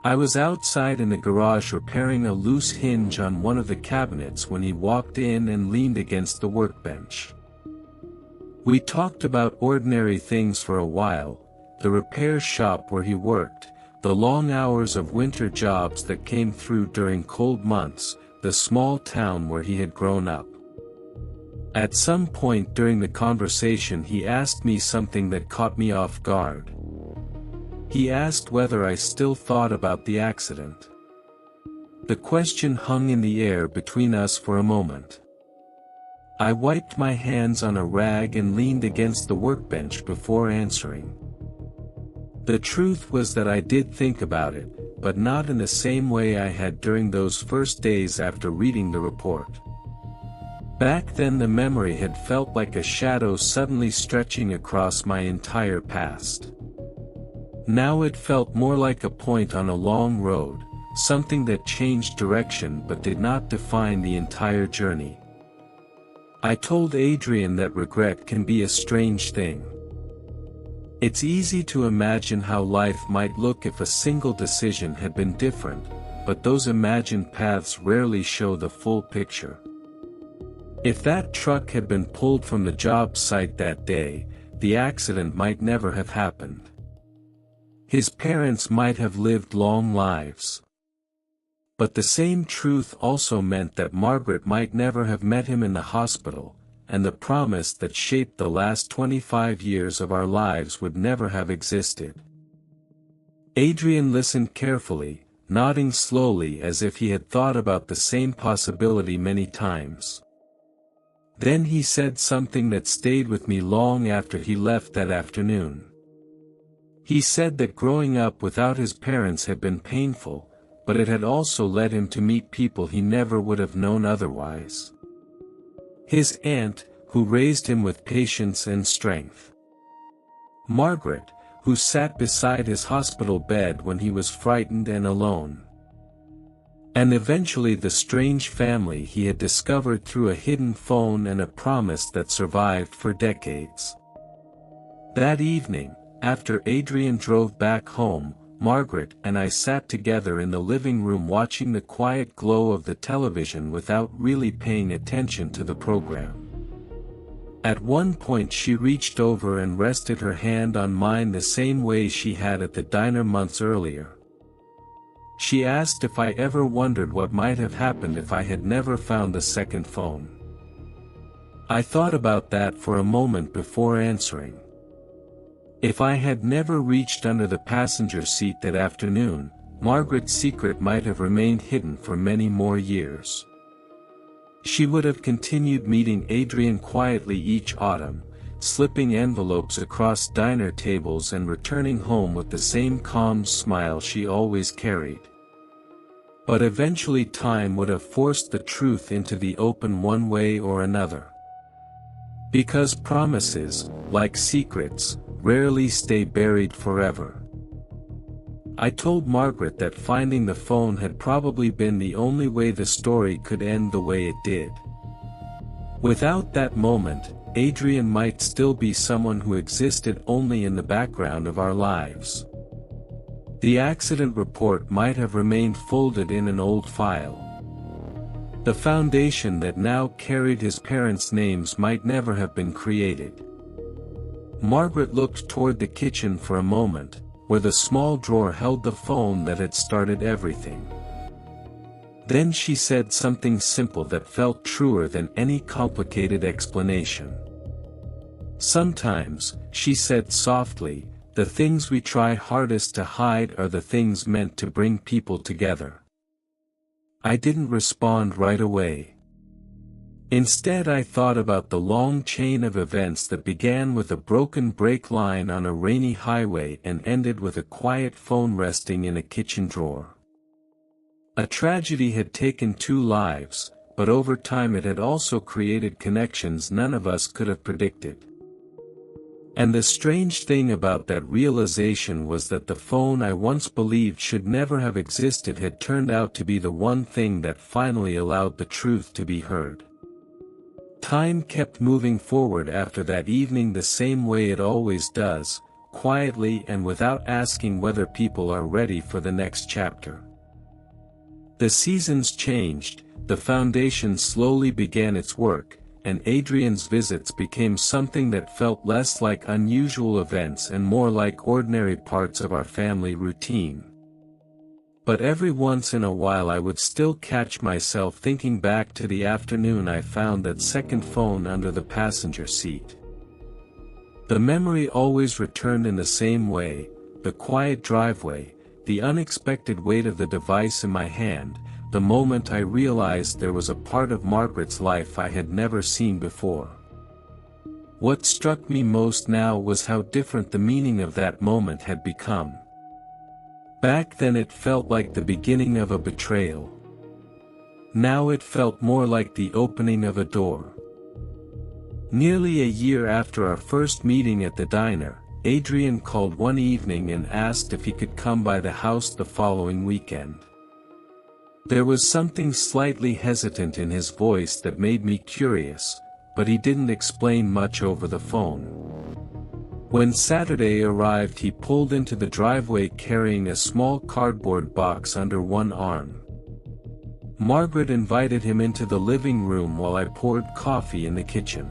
Speaker 1: I was outside in the garage repairing a loose hinge on one of the cabinets when he walked in and leaned against the workbench. We talked about ordinary things for a while, the repair shop where he worked, the long hours of winter jobs that came through during cold months, the small town where he had grown up. At some point during the conversation he asked me something that caught me off guard. He asked whether I still thought about the accident. The question hung in the air between us for a moment. I wiped my hands on a rag and leaned against the workbench before answering. The truth was that I did think about it, but not in the same way I had during those first days after reading the report. Back then the memory had felt like a shadow suddenly stretching across my entire past. Now it felt more like a point on a long road, something that changed direction but did not define the entire journey. I told Adrian that regret can be a strange thing. It's easy to imagine how life might look if a single decision had been different, but those imagined paths rarely show the full picture. If that truck had been pulled from the job site that day, the accident might never have happened. His parents might have lived long lives. But the same truth also meant that Margaret might never have met him in the hospital, and the promise that shaped the last 25 years of our lives would never have existed. Adrian listened carefully, nodding slowly as if he had thought about the same possibility many times. Then he said something that stayed with me long after he left that afternoon. He said that growing up without his parents had been painful, but it had also led him to meet people he never would have known otherwise. His aunt, who raised him with patience and strength. Margaret, who sat beside his hospital bed when he was frightened and alone. And eventually the strange family he had discovered through a hidden phone and a promise that survived for decades. That evening, after Adrian drove back home, Margaret and I sat together in the living room watching the quiet glow of the television without really paying attention to the program. At one point she reached over and rested her hand on mine the same way she had at the diner months earlier. She asked if I ever wondered what might have happened if I had never found the second phone. I thought about that for a moment before answering. If I had never reached under the passenger seat that afternoon, Margaret's secret might have remained hidden for many more years. She would have continued meeting Adrian quietly each autumn, slipping envelopes across diner tables and returning home with the same calm smile she always carried. But eventually time would have forced the truth into the open one way or another. Because promises, like secrets, rarely stay buried forever. I told Margaret that finding the phone had probably been the only way the story could end the way it did. Without that moment, Adrian might still be someone who existed only in the background of our lives. The accident report might have remained folded in an old file. The foundation that now carried his parents' names might never have been created. Margaret looked toward the kitchen for a moment, where the small drawer held the phone that had started everything. Then she said something simple that felt truer than any complicated explanation. Sometimes, she said softly, the things we try hardest to hide are the things meant to bring people together. I didn't respond right away. Instead I thought about the long chain of events that began with a broken brake line on a rainy highway and ended with a quiet phone resting in a kitchen drawer. A tragedy had taken 2 lives, but over time it had also created connections none of us could have predicted. And the strange thing about that realization was that the phone I once believed should never have existed had turned out to be the one thing that finally allowed the truth to be heard. Time kept moving forward after that evening the same way it always does, quietly and without asking whether people are ready for the next chapter. The seasons changed, the foundation slowly began its work, and Adrian's visits became something that felt less like unusual events and more like ordinary parts of our family routine. But every once in a while I would still catch myself thinking back to the afternoon I found that second phone under the passenger seat. The memory always returned in the same way, the quiet driveway, the unexpected weight of the device in my hand, the moment I realized there was a part of Margaret's life I had never seen before. What struck me most now was how different the meaning of that moment had become. Back then it felt like the beginning of a betrayal. Now it felt more like the opening of a door. Nearly a year after our first meeting at the diner, Adrian called one evening and asked if he could come by the house the following weekend. There was something slightly hesitant in his voice that made me curious, but he didn't explain much over the phone. When Saturday arrived, he pulled into the driveway carrying a small cardboard box under one arm. Margaret invited him into the living room while I poured coffee in the kitchen.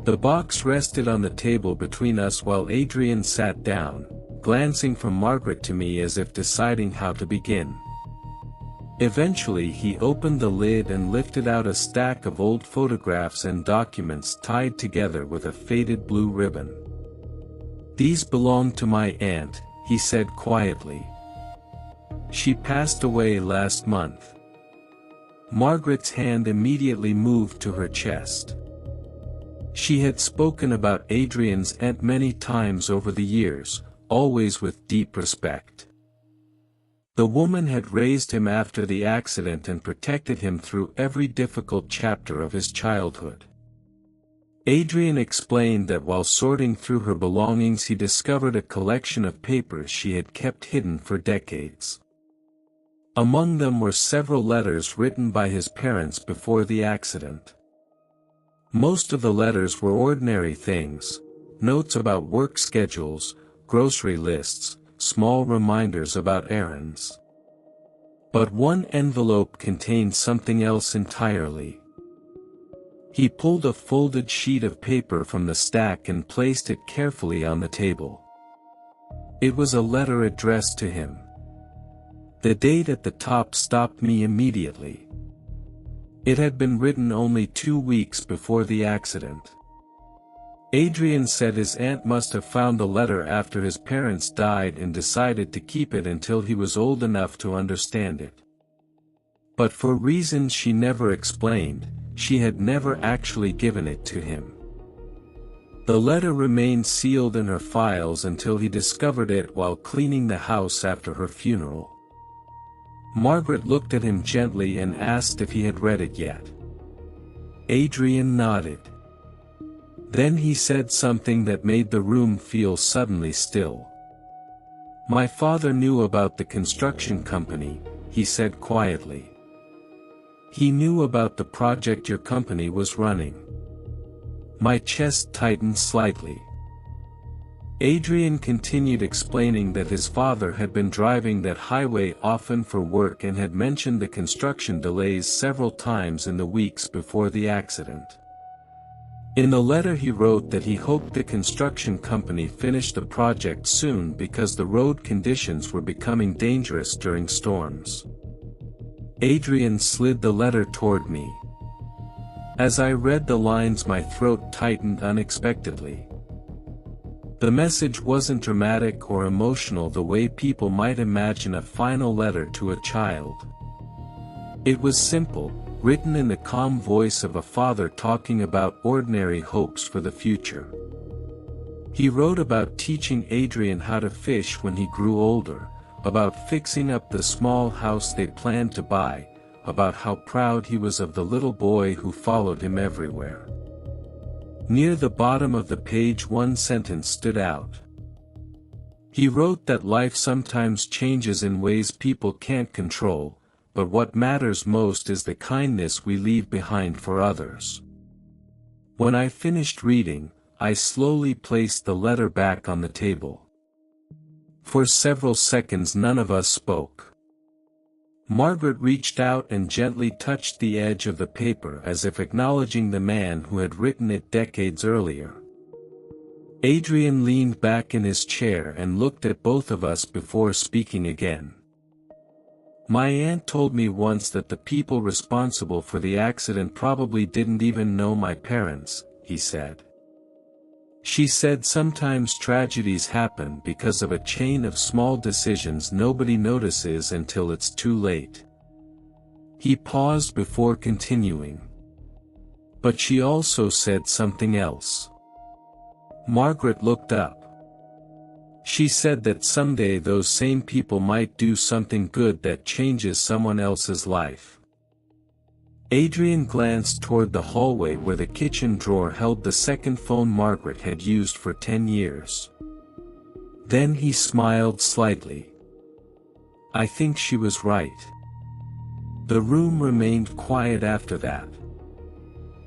Speaker 1: The box rested on the table between us while Adrian sat down, glancing from Margaret to me as if deciding how to begin. Eventually he opened the lid and lifted out a stack of old photographs and documents tied together with a faded blue ribbon. "These belong to my aunt," he said quietly. "She passed away last month." Margaret's hand immediately moved to her chest. She had spoken about Adrian's aunt many times over the years, always with deep respect. The woman had raised him after the accident and protected him through every difficult chapter of his childhood. Adrian explained that while sorting through her belongings he discovered a collection of papers she had kept hidden for decades. Among them were several letters written by his parents before the accident. Most of the letters were ordinary things, notes about work schedules, grocery lists, small reminders about errands. But one envelope contained something else entirely. He pulled a folded sheet of paper from the stack and placed it carefully on the table. It was a letter addressed to him. The date at the top stopped me immediately. It had been written only 2 weeks before the accident. Adrian said his aunt must have found the letter after his parents died and decided to keep it until he was old enough to understand it. But for reasons she never explained, she had never actually given it to him. The letter remained sealed in her files until he discovered it while cleaning the house after her funeral. Margaret looked at him gently and asked if he had read it yet. Adrian nodded. Then he said something that made the room feel suddenly still. "My father knew about the construction company," he said quietly. "He knew about the project your company was running." My chest tightened slightly. Adrian continued explaining that his father had been driving that highway often for work and had mentioned the construction delays several times in the weeks before the accident. In the letter he wrote that he hoped the construction company finished the project soon because the road conditions were becoming dangerous during storms. Adrian slid the letter toward me. As I read the lines, my throat tightened unexpectedly. The message wasn't dramatic or emotional the way people might imagine a final letter to a child. It was simple, written in the calm voice of a father talking about ordinary hopes for the future. He wrote about teaching Adrian how to fish when he grew older, about fixing up the small house they planned to buy, about how proud he was of the little boy who followed him everywhere. Near the bottom of the page one sentence stood out. He wrote that life sometimes changes in ways people can't control, but what matters most is the kindness we leave behind for others. When I finished reading, I slowly placed the letter back on the table. For several seconds none of us spoke. Margaret reached out and gently touched the edge of the paper as if acknowledging the man who had written it decades earlier. Adrian leaned back in his chair and looked at both of us before speaking again. "My aunt told me once that the people responsible for the accident probably didn't even know my parents," he said. "She said sometimes tragedies happen because of a chain of small decisions nobody notices until it's too late." He paused before continuing. "But she also said something else." Margaret looked up. "She said that someday those same people might do something good that changes someone else's life." Adrian glanced toward the hallway where the kitchen drawer held the second phone Margaret had used for 10 years. Then he smiled slightly. "I think she was right." The room remained quiet after that.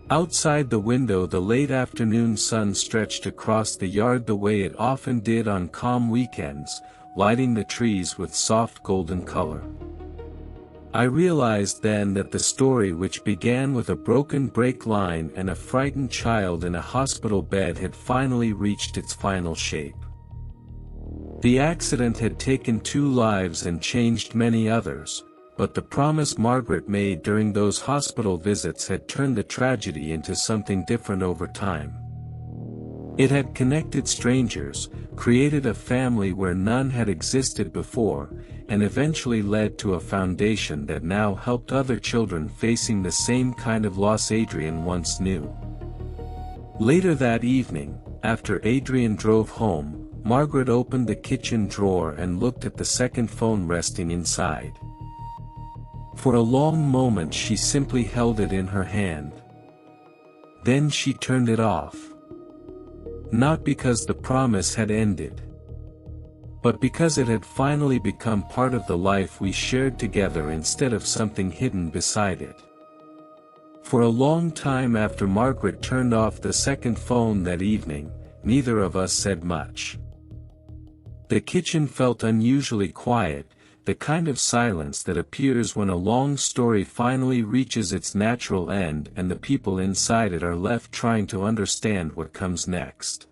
Speaker 1: Outside the window the late afternoon sun stretched across the yard the way it often did on calm weekends, lighting the trees with soft golden color. I realized then that the story, which began with a broken brake line and a frightened child in a hospital bed, had finally reached its final shape. The accident had taken 2 lives and changed many others, but the promise Margaret made during those hospital visits had turned the tragedy into something different over time. It had connected strangers, created a family where none had existed before, and eventually led to a foundation that now helped other children facing the same kind of loss Adrian once knew. Later that evening, after Adrian drove home, Margaret opened the kitchen drawer and looked at the second phone resting inside. For a long moment she simply held it in her hand. Then she turned it off. Not because the promise had ended, but because it had finally become part of the life we shared together instead of something hidden beside it. For a long time after Margaret turned off the second phone that evening, neither of us said much. The kitchen felt unusually quiet, the kind of silence that appears when a long story finally reaches its natural end and the people inside it are left trying to understand what comes next.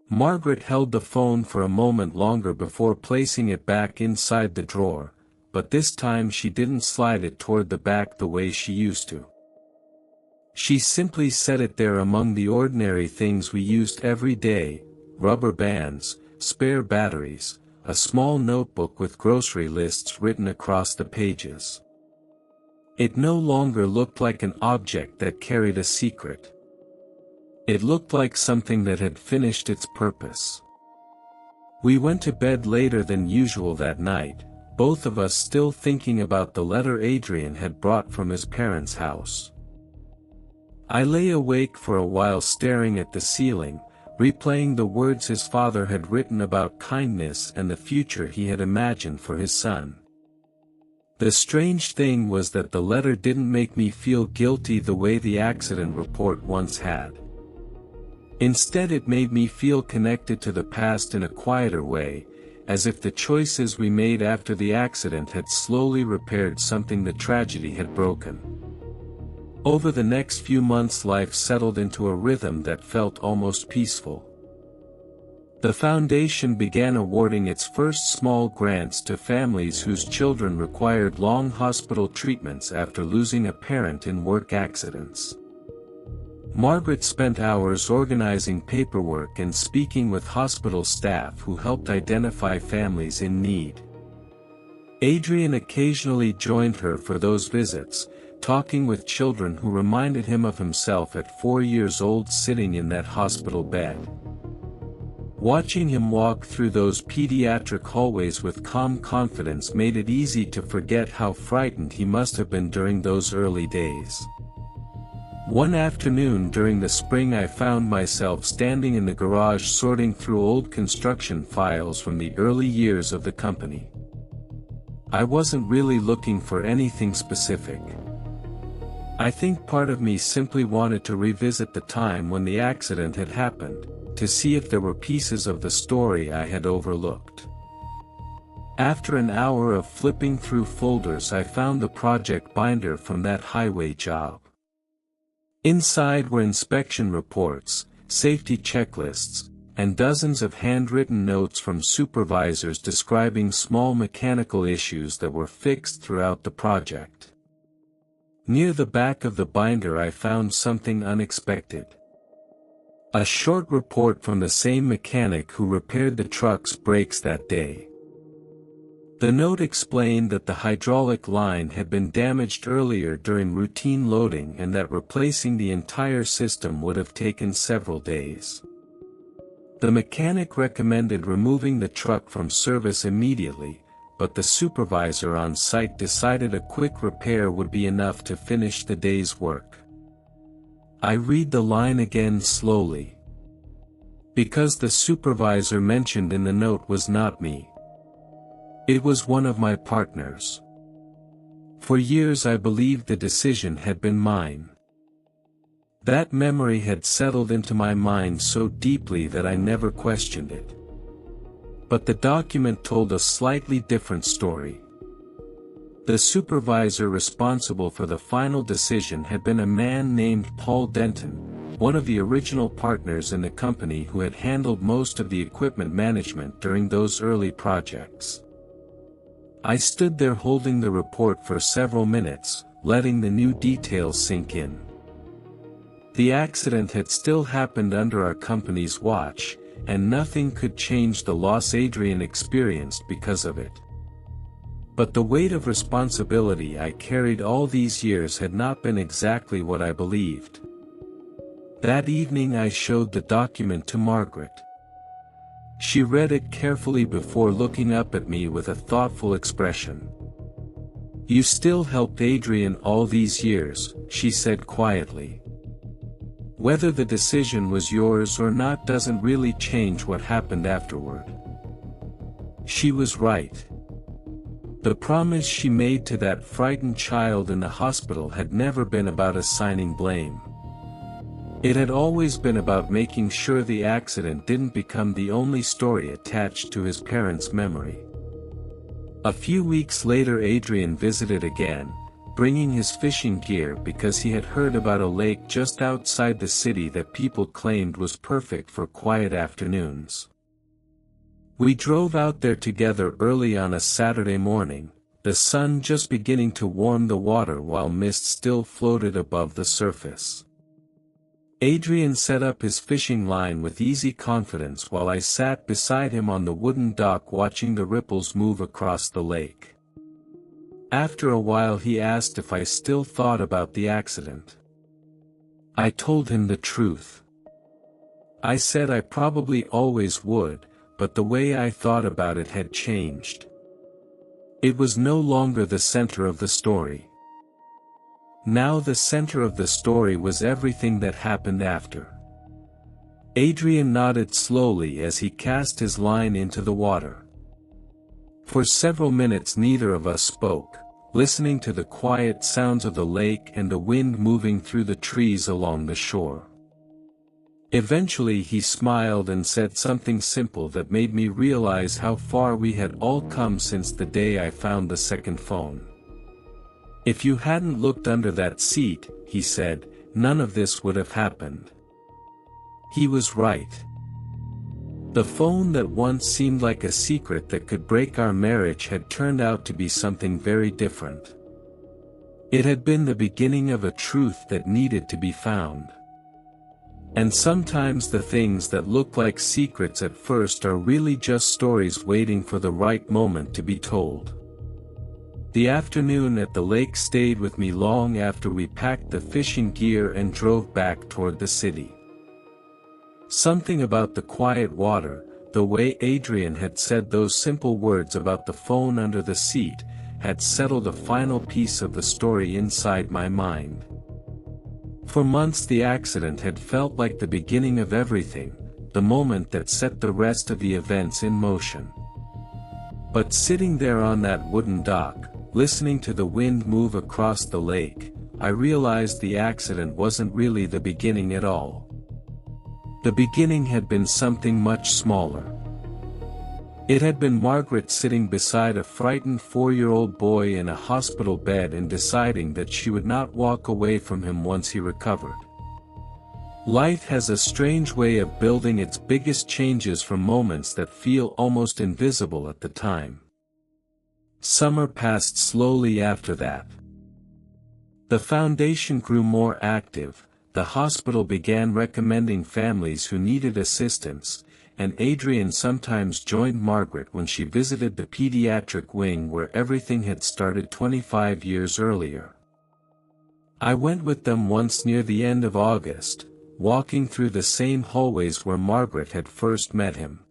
Speaker 1: Margaret held the phone for a moment longer before placing it back inside the drawer, but this time she didn't slide it toward the back the way she used to. She simply set it there among the ordinary things we used every day: rubber bands, spare batteries, a small notebook with grocery lists written across the pages. It no longer looked like an object that carried a secret. It looked like something that had finished its purpose. We went to bed later than usual that night, both of us still thinking about the letter Adrian had brought from his parents' house. I lay awake for a while staring at the ceiling, replaying the words his father had written about kindness and the future he had imagined for his son. The strange thing was that the letter didn't make me feel guilty the way the accident report once had. Instead, it made me feel connected to the past in a quieter way, as if the choices we made after the accident had slowly repaired something the tragedy had broken. Over the next few months life settled into a rhythm that felt almost peaceful. The foundation began awarding its first small grants to families whose children required long hospital treatments after losing a parent in work accidents. Margaret spent hours organizing paperwork and speaking with hospital staff who helped identify families in need. Adrian occasionally joined her for those visits, talking with children who reminded him of himself at 4 years old sitting in that hospital bed. Watching him walk through those pediatric hallways with calm confidence made it easy to forget how frightened he must have been during those early days. One afternoon during the spring I found myself standing in the garage sorting through old construction files from the early years of the company. I wasn't really looking for anything specific. I think part of me simply wanted to revisit the time when the accident had happened, to see if there were pieces of the story I had overlooked. After an hour of flipping through folders I found the project binder from that highway job. Inside were inspection reports, safety checklists, and dozens of handwritten notes from supervisors describing small mechanical issues that were fixed throughout the project. Near the back of the binder I found something unexpected. A short report from the same mechanic who repaired the truck's brakes that day. The note explained that the hydraulic line had been damaged earlier during routine loading and that replacing the entire system would have taken several days. The mechanic recommended removing the truck from service immediately, but the supervisor on site decided a quick repair would be enough to finish the day's work. I read the line again slowly. Because the supervisor mentioned in the note was not me. It was one of my partners. For years I believed the decision had been mine. That memory had settled into my mind so deeply that I never questioned it. But the document told a slightly different story. The supervisor responsible for the final decision had been a man named Paul Denton, one of the original partners in the company who had handled most of the equipment management during those early projects. I stood there holding the report for several minutes, letting the new details sink in. The accident had still happened under our company's watch, and nothing could change the loss Adrian experienced because of it. But the weight of responsibility I carried all these years had not been exactly what I believed. That evening I showed the document to Margaret. She read it carefully before looking up at me with a thoughtful expression. "You still helped Adrian all these years," she said quietly. "Whether the decision was yours or not doesn't really change what happened afterward." She was right. The promise she made to that frightened child in the hospital had never been about assigning blame. It had always been about making sure the accident didn't become the only story attached to his parents' memory. A few weeks later Adrian visited again, bringing his fishing gear because he had heard about a lake just outside the city that people claimed was perfect for quiet afternoons. We drove out there together early on a Saturday morning, the sun just beginning to warm the water while mist still floated above the surface. Adrian set up his fishing line with easy confidence while I sat beside him on the wooden dock watching the ripples move across the lake. After a while he asked if I still thought about the accident. I told him the truth. I said I probably always would, but the way I thought about it had changed. It was no longer the center of the story. Now the center of the story was everything that happened after. Adrian nodded slowly as he cast his line into the water. For several minutes neither of us spoke, listening to the quiet sounds of the lake and the wind moving through the trees along the shore. Eventually he smiled and said something simple that made me realize how far we had all come since the day I found the second phone. "If you hadn't looked under that seat," he said, "none of this would have happened." He was right. The phone that once seemed like a secret that could break our marriage had turned out to be something very different. It had been the beginning of a truth that needed to be found. And sometimes the things that look like secrets at first are really just stories waiting for the right moment to be told. The afternoon at the lake stayed with me long after we packed the fishing gear and drove back toward the city. Something about the quiet water, the way Adrian had said those simple words about the phone under the seat, had settled a final piece of the story inside my mind. For months the accident had felt like the beginning of everything, the moment that set the rest of the events in motion. But sitting there on that wooden dock, listening to the wind move across the lake, I realized the accident wasn't really the beginning at all. The beginning had been something much smaller. It had been Margaret sitting beside a frightened 4-year-old boy in a hospital bed and deciding that she would not walk away from him once he recovered. Life has a strange way of building its biggest changes from moments that feel almost invisible at the time. Summer passed slowly after that. The foundation grew more active, the hospital began recommending families who needed assistance, and Adrian sometimes joined Margaret when she visited the pediatric wing where everything had started 25 years earlier. I went with them once near the end of August, walking through the same hallways where Margaret had first met him.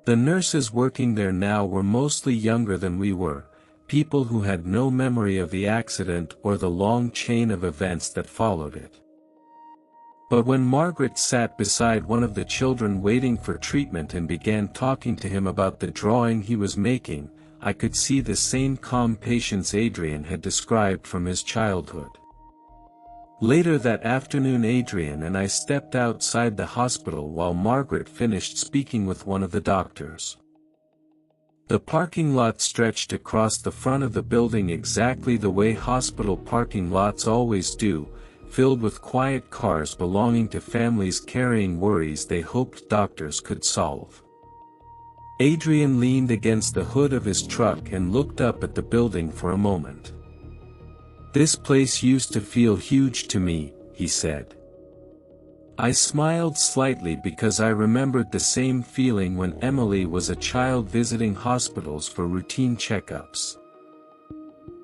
Speaker 1: The nurses working there now were mostly younger than we were, people who had no memory of the accident or the long chain of events that followed it. But when Margaret sat beside one of the children waiting for treatment and began talking to him about the drawing he was making, I could see the same calm patience Adrian had described from his childhood. Later that afternoon Adrian and I stepped outside the hospital while Margaret finished speaking with one of the doctors. The parking lot stretched across the front of the building exactly the way hospital parking lots always do, filled with quiet cars belonging to families carrying worries they hoped doctors could solve. Adrian leaned against the hood of his truck and looked up at the building for a moment. "This place used to feel huge to me," he said. I smiled slightly because I remembered the same feeling when Emily was a child visiting hospitals for routine checkups.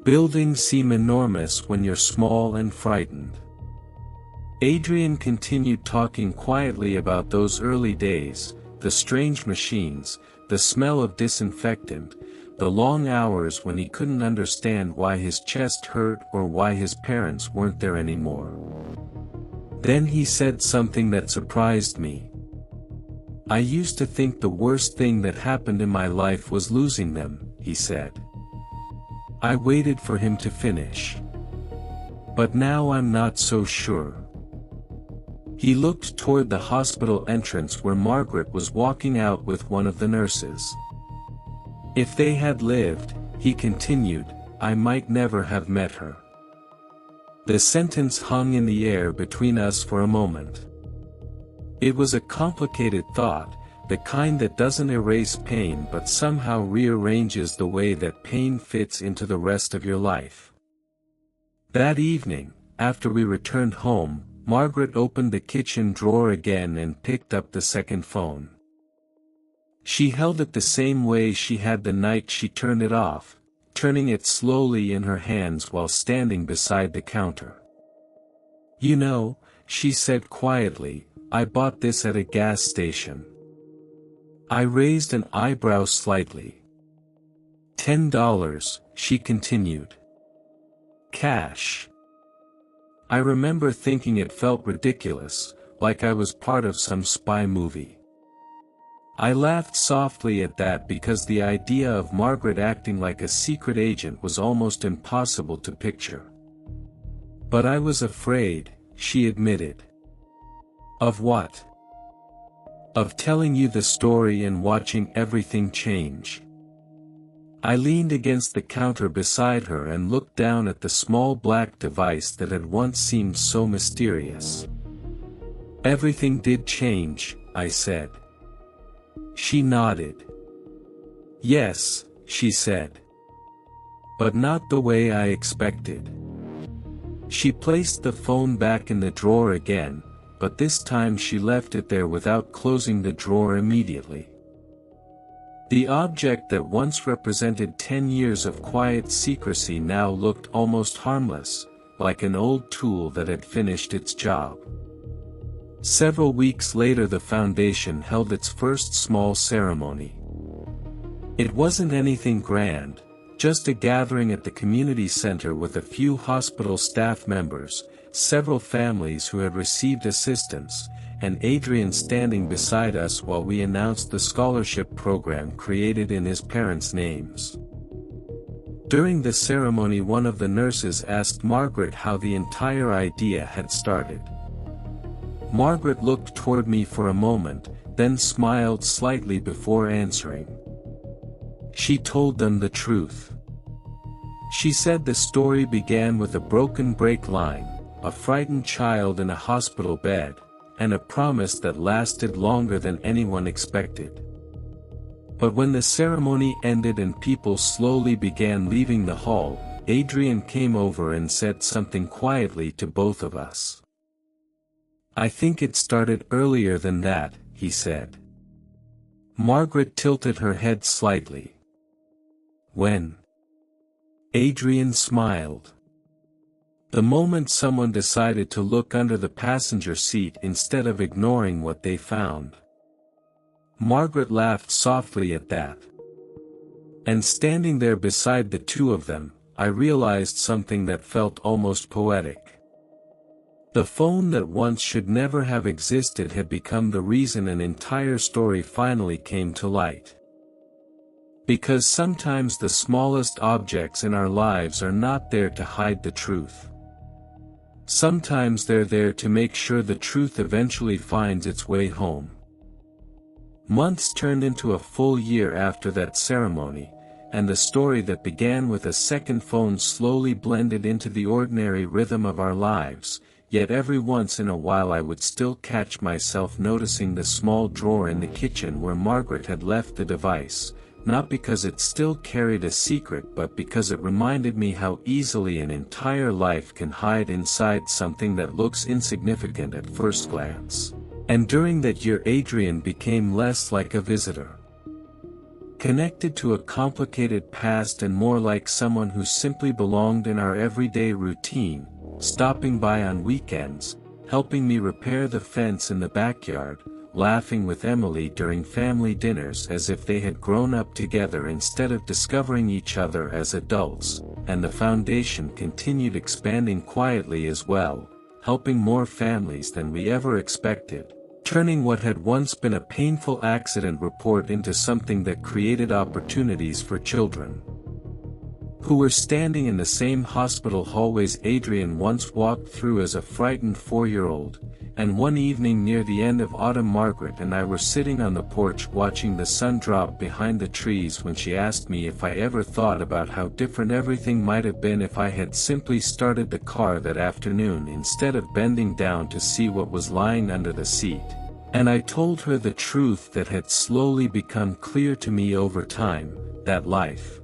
Speaker 1: Buildings seem enormous when you're small and frightened. Adrian continued talking quietly about those early days, the strange machines, the smell of disinfectant, the long hours when he couldn't understand why his chest hurt or why his parents weren't there anymore. Then he said something that surprised me. "I used to think the worst thing that happened in my life was losing them," he said. I waited for him to finish. "But now I'm not so sure." He looked toward the hospital entrance where Margaret was walking out with one of the nurses. "If they had lived," he continued, "I might never have met her." The sentence hung in the air between us for a moment. It was a complicated thought, the kind that doesn't erase pain but somehow rearranges the way that pain fits into the rest of your life. That evening, after we returned home, Margaret opened the kitchen drawer again and picked up the second phone. She held it the same way she had the night she turned it off, turning it slowly in her hands while standing beside the counter. "You know," she said quietly, "I bought this at a gas station." I raised an eyebrow slightly. $10, she continued. Cash. I remember thinking it felt ridiculous, like I was part of some spy movie. I laughed softly at that because the idea of Margaret acting like a secret agent was almost impossible to picture. "But I was afraid," she admitted. "Of what?" "Of telling you the story and watching everything change." I leaned against the counter beside her and looked down at the small black device that had once seemed so mysterious. "Everything did change," I said. She nodded. "Yes," she said. "But not the way I expected." She placed the phone back in the drawer again, but this time she left it there without closing the drawer immediately. The object that once represented 10 years of quiet secrecy now looked almost harmless, like an old tool that had finished its job. Several weeks later the foundation held its first small ceremony. It wasn't anything grand, just a gathering at the community center with a few hospital staff members, several families who had received assistance, and Adrian standing beside us while we announced the scholarship program created in his parents' names. During the ceremony one of the nurses asked Margaret how the entire idea had started. Margaret looked toward me for a moment, then smiled slightly before answering. She told them the truth. She said the story began with a broken brake line, a frightened child in a hospital bed, and a promise that lasted longer than anyone expected. But when the ceremony ended and people slowly began leaving the hall, Adrian came over and said something quietly to both of us. "I think it started earlier than that," he said. Margaret tilted her head slightly. "When?" Adrian smiled. "The moment someone decided to look under the passenger seat instead of ignoring what they found." Margaret laughed softly at that. And standing there beside the two of them, I realized something that felt almost poetic. The phone that once should never have existed had become the reason an entire story finally came to light. Because sometimes the smallest objects in our lives are not there to hide the truth. Sometimes they're there to make sure the truth eventually finds its way home. Months turned into a full year after that ceremony, and the story that began with a second phone slowly blended into the ordinary rhythm of our lives, yet every once in a while I would still catch myself noticing the small drawer in the kitchen where Margaret had left the device, not because it still carried a secret but because it reminded me how easily an entire life can hide inside something that looks insignificant at first glance. And during that year Adrian became less like a visitor, connected to a complicated past, and more like someone who simply belonged in our everyday routine, stopping by on weekends, helping me repair the fence in the backyard, laughing with Emily during family dinners as if they had grown up together instead of discovering each other as adults, and the foundation continued expanding quietly as well, helping more families than we ever expected, turning what had once been a painful accident report into something that created opportunities for children who were standing in the same hospital hallways Adrian once walked through as a frightened 4-year-old, and one evening near the end of autumn Margaret and I were sitting on the porch watching the sun drop behind the trees when she asked me if I ever thought about how different everything might have been if I had simply started the car that afternoon instead of bending down to see what was lying under the seat. And I told her the truth that had slowly become clear to me over time, that life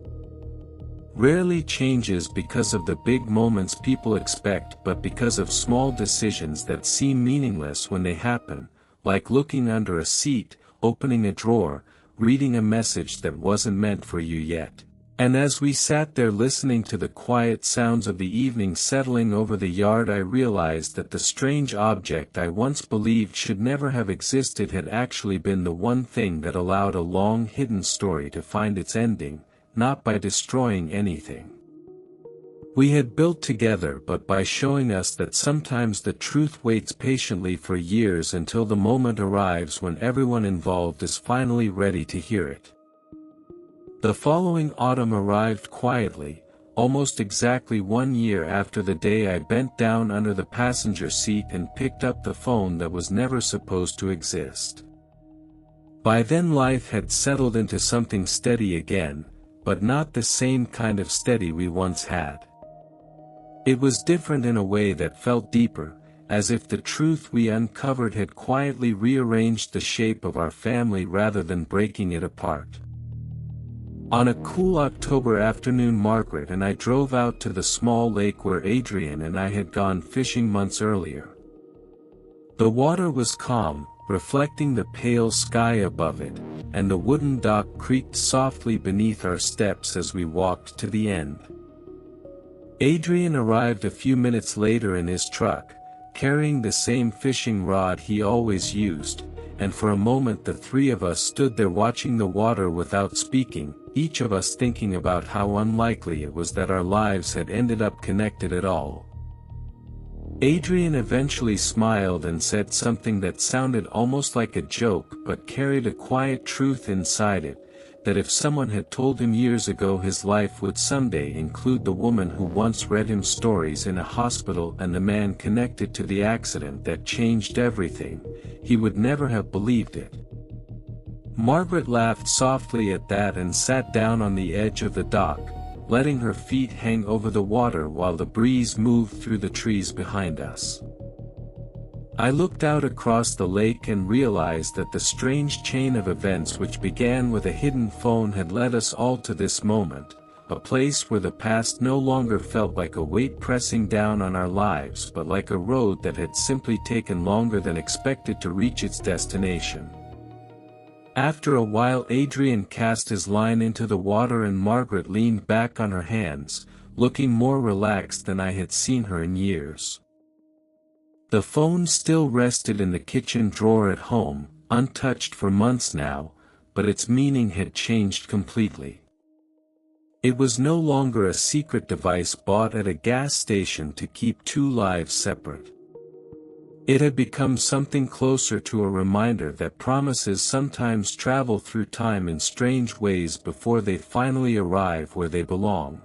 Speaker 1: rarely changes because of the big moments people expect but because of small decisions that seem meaningless when they happen, like looking under a seat, opening a drawer, reading a message that wasn't meant for you yet. And as we sat there listening to the quiet sounds of the evening settling over the yard I realized that the strange object I once believed should never have existed had actually been the one thing that allowed a long hidden story to find its ending, not by destroying anything we had built together but by showing us that sometimes the truth waits patiently for years until the moment arrives when everyone involved is finally ready to hear it. The following autumn arrived quietly, almost exactly 1 year after the day I bent down under the passenger seat and picked up the phone that was never supposed to exist. By then life had settled into something steady again, but not the same kind of steady we once had. It was different in a way that felt deeper, as if the truth we uncovered had quietly rearranged the shape of our family rather than breaking it apart. On a cool October afternoon Margaret and I drove out to the small lake where Adrian and I had gone fishing months earlier. The water was calm, reflecting the pale sky above it, and the wooden dock creaked softly beneath our steps as we walked to the end. Adrian arrived a few minutes later in his truck, carrying the same fishing rod he always used, and for a moment the three of us stood there watching the water without speaking, each of us thinking about how unlikely it was that our lives had ended up connected at all. Adrian eventually smiled and said something that sounded almost like a joke but carried a quiet truth inside it, that if someone had told him years ago his life would someday include the woman who once read him stories in a hospital and the man connected to the accident that changed everything, he would never have believed it. Margaret laughed softly at that and sat down on the edge of the dock, letting her feet hang over the water while the breeze moved through the trees behind us. I looked out across the lake and realized that the strange chain of events which began with a hidden phone had led us all to this moment, a place where the past no longer felt like a weight pressing down on our lives but like a road that had simply taken longer than expected to reach its destination. After a while Adrian cast his line into the water and Margaret leaned back on her hands, looking more relaxed than I had seen her in years. The phone still rested in the kitchen drawer at home, untouched for months now, but its meaning had changed completely. It was no longer a secret device bought at a gas station to keep two lives separate. It had become something closer to a reminder that promises sometimes travel through time in strange ways before they finally arrive where they belong.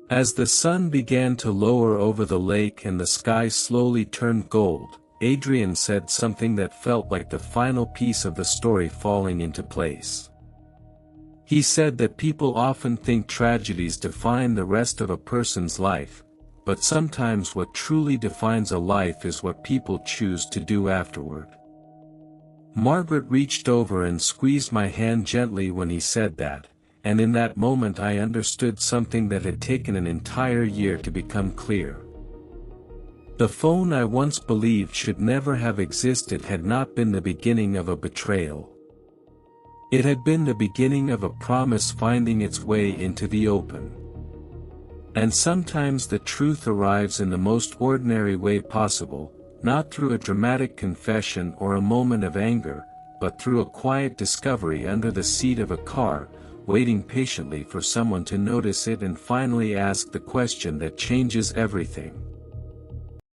Speaker 1: As the sun began to lower over the lake and the sky slowly turned gold, Adrian said something that felt like the final piece of the story falling into place. He said that people often think tragedies define the rest of a person's life, but sometimes what truly defines a life is what people choose to do afterward. Margaret reached over and squeezed my hand gently when he said that, and in that moment I understood something that had taken an entire year to become clear. The phone I once believed should never have existed had not been the beginning of a betrayal. It had been the beginning of a promise finding its way into the open. And sometimes the truth arrives in the most ordinary way possible, not through a dramatic confession or a moment of anger, but through a quiet discovery under the seat of a car, waiting patiently for someone to notice it and finally ask the question that changes everything.